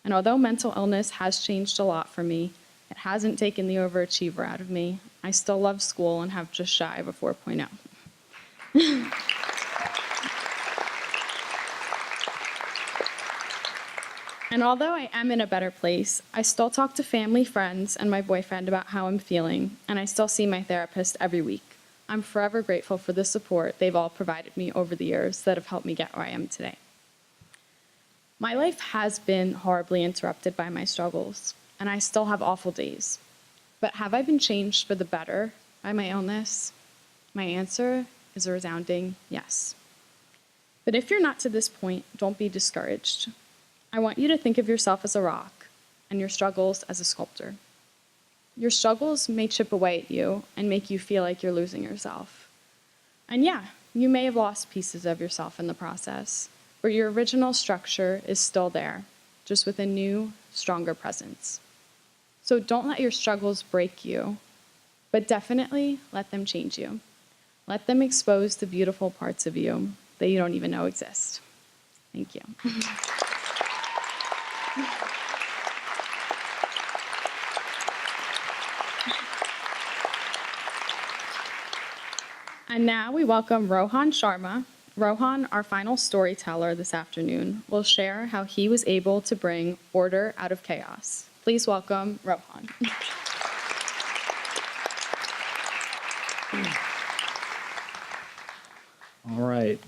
And although mental illness has changed a lot for me, it hasn't taken the overachiever out of me. I still love school and have just shy of a 4.0. And although I am in a better place, I still talk to family, friends, and my boyfriend about how I'm feeling, and I still see my therapist every week. I'm forever grateful for the support they've all provided me over the years that have helped me get where I am today. My life has been horribly interrupted by my struggles, and I still have awful days. But have I been changed for the better by my illness? My answer is a resounding yes. But if you're not to this point, don't be discouraged. I want you to think of yourself as a rock and your struggles as a sculptor. Your struggles may chip away at you and make you feel like you're losing yourself. And yeah, you may have lost pieces of yourself in the process, but your original structure is still there, just with a new, stronger presence. So don't let your struggles break you, but definitely let them change you. Let them expose the beautiful parts of you that you don't even know exist. Thank you. And now we welcome Rohan Sharma. Rohan, our final storyteller this afternoon, will share how he was able to bring order out of chaos. Please welcome Rohan. All right,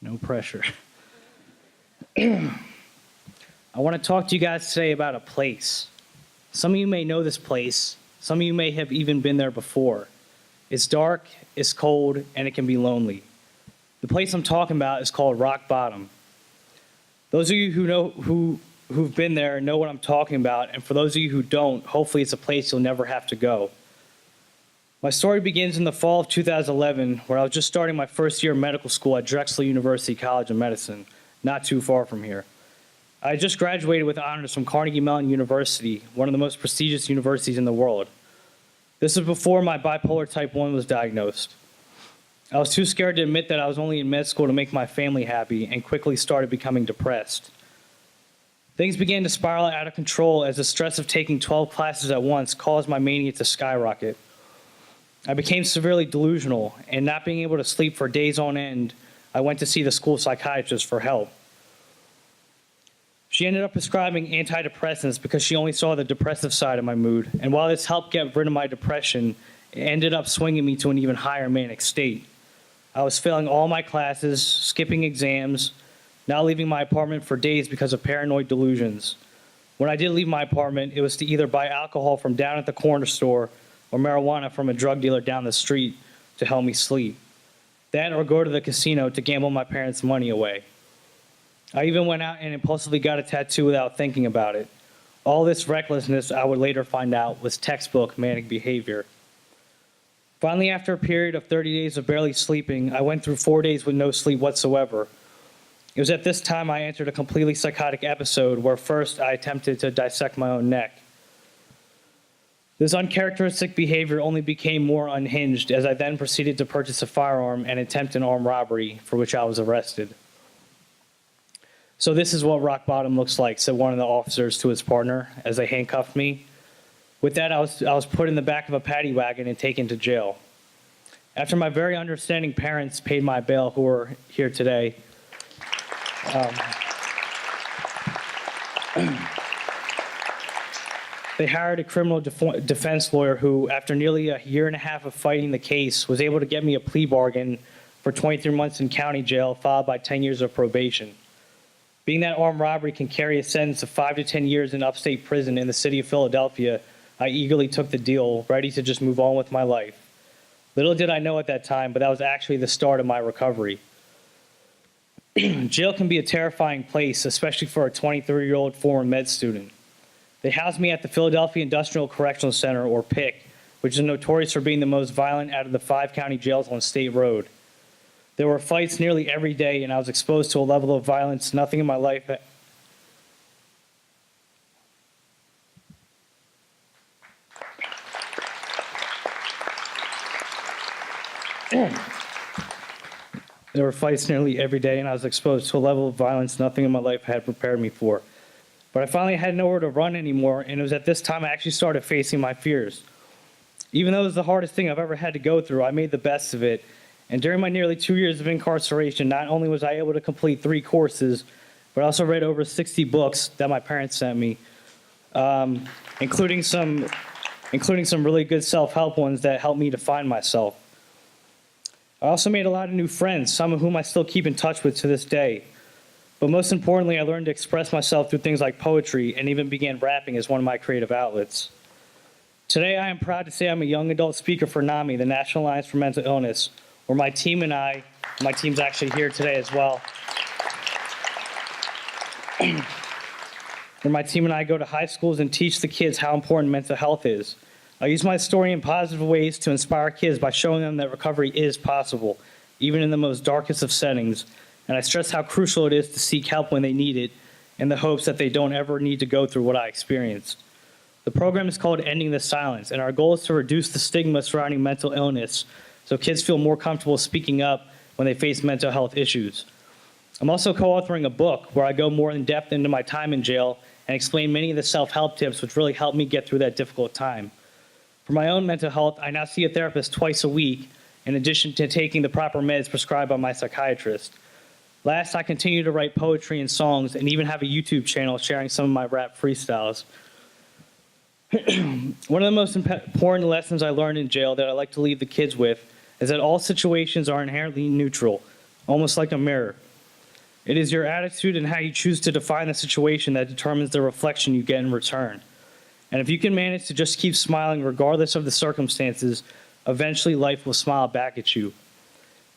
no pressure. I want to talk to you guys today about a place. Some of you may know this place. Some of you may have even been there before. It's dark, it's cold, and it can be lonely. The place I'm talking about is called Rock Bottom. Those of you who've been there know what I'm talking about, and for those of you who don't, hopefully it's a place you'll never have to go. My story begins in the fall of 2011, where I was just starting my first year of medical school at Drexel University College of Medicine, not too far from here. I had just graduated with honors from Carnegie Mellon University, one of the most prestigious universities in the world. This was before my bipolar type 1 was diagnosed. I was too scared to admit that I was only in med school to make my family happy and quickly started becoming depressed. Things began to spiral out of control as the stress of taking 12 classes at once caused my mania to skyrocket. I became severely delusional, and not being able to sleep for days on end, I went to see the school psychiatrist for help. She ended up prescribing antidepressants because she only saw the depressive side of my mood, and while this helped get rid of my depression, it ended up swinging me to an even higher manic state. I was failing all my classes, skipping exams, not leaving my apartment for days because of paranoid delusions. When I did leave my apartment, it was to either buy alcohol from down at the corner store or marijuana from a drug dealer down the street to help me sleep. That or go to the casino to gamble my parents' money away. I even went out and impulsively got a tattoo without thinking about it. All this recklessness, I would later find out, was textbook manic behavior. Finally, after a period of 30 days of barely sleeping, I went through 4 days with no sleep whatsoever. It was at this time I entered a completely psychotic episode where first I attempted to dissect my own neck. This uncharacteristic behavior only became more unhinged as I then proceeded to purchase a firearm and attempt an armed robbery for which I was arrested. "So this is what rock bottom looks like," said one of the officers to his partner as they handcuffed me. With that, I was put in the back of a paddy wagon and taken to jail. After my very understanding parents paid my bail, who are here today, they hired a criminal defense lawyer who, after nearly a year and a half of fighting the case, was able to get me a plea bargain for 23 months in county jail, followed by 10 years of probation. Being that armed robbery can carry a sentence of 5 to 10 years in upstate prison in the city of Philadelphia, I eagerly took the deal, ready to just move on with my life. Little did I know at that time, but that was actually the start of my recovery. Jail can be a terrifying place, especially for a 23-year-old former med student. They housed me at the Philadelphia Industrial Correctional Center, or PIC, which is notorious for being the most violent out of the 5 county jails on State Road. There were fights nearly every day, and I was exposed to a level of violence nothing in my life There were fights nearly every day, and I was exposed to a level of violence nothing in my life had prepared me for. But I finally had nowhere to run anymore, and it was at this time I actually started facing my fears. Even though it was the hardest thing I've ever had to go through, I made the best of it. And during my nearly 2 years of incarceration, not only was I able to complete 3 courses, but I also read over 60 books that my parents sent me, including some really good self-help ones that helped me to find myself. I also made a lot of new friends, some of whom I still keep in touch with to this day. But most importantly, I learned to express myself through things like poetry and even began rapping as one of my creative outlets. Today, I am proud to say I'm a young adult speaker for NAMI, the National Alliance for Mental Illness, where my team and I, my team's actually here today as well, where my team and I go to high schools and teach the kids how important mental health is. I use my story in positive ways to inspire kids by showing them that recovery is possible, even in the most darkest of settings, and I stress how crucial it is to seek help when they need it in the hopes that they don't ever need to go through what I experienced. The program is called Ending the Silence, and our goal is to reduce the stigma surrounding mental illness so kids feel more comfortable speaking up when they face mental health issues. I'm also co-authoring a book where I go more in depth into my time in jail and explain many of the self-help tips which really helped me get through that difficult time. For my own mental health, I now see a therapist twice a week, in addition to taking the proper meds prescribed by my psychiatrist. Last, I continue to write poetry and songs and even have a YouTube channel sharing some of my rap freestyles. One of the most important lessons I learned in jail that I like to leave the kids with is that all situations are inherently neutral, almost like a mirror. It is your attitude and how you choose to define the situation that determines the reflection you get in return. And if you can manage to just keep smiling regardless of the circumstances, eventually life will smile back at you.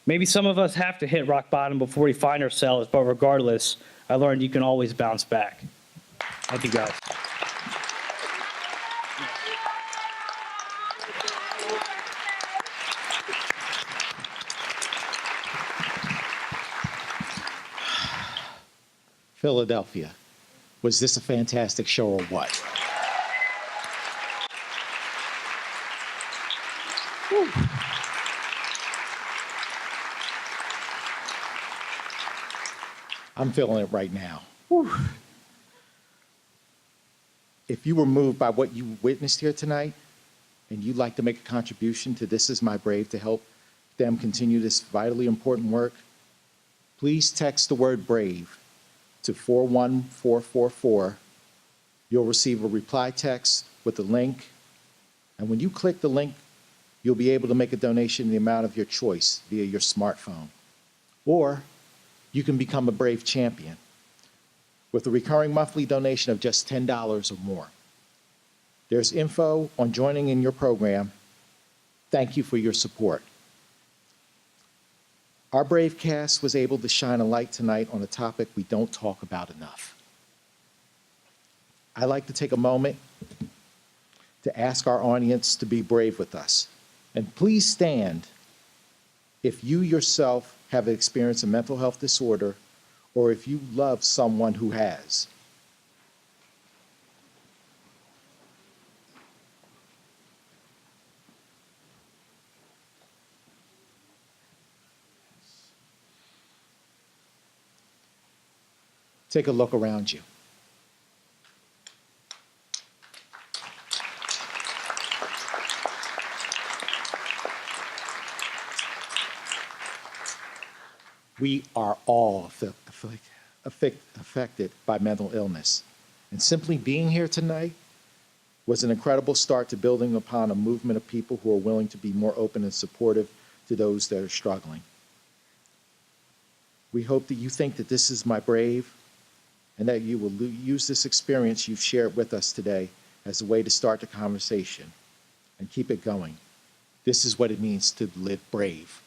Maybe some of us have to hit rock bottom before we find ourselves, but regardless, I learned you can always bounce back. Thank you, guys. Philadelphia. Was this a fantastic show or what? Whew. I'm feeling it right now. Whew. If you were moved by what you witnessed here tonight and you'd like to make a contribution to This Is My Brave to help them continue this vitally important work, please text the word BRAVE to 41444. You'll receive a reply text with a link. And when you click the link, you'll be able to make a donation in the amount of your choice via your smartphone. Or you can become a Brave champion with a recurring monthly donation of just $10 or more. There's info on joining in your program. Thank you for your support. Our Brave cast was able to shine a light tonight on a topic we don't talk about enough. I'd like to take a moment to ask our audience to be brave with us. And please stand if you yourself have experienced a mental health disorder or if you love someone who has. Take a look around you. We are all affected by mental illness. And simply being here tonight was an incredible start to building upon a movement of people who are willing to be more open and supportive to those that are struggling. We hope that you think that this is my brave and that you will use this experience you've shared with us today as a way to start the conversation and keep it going. This is what it means to live brave.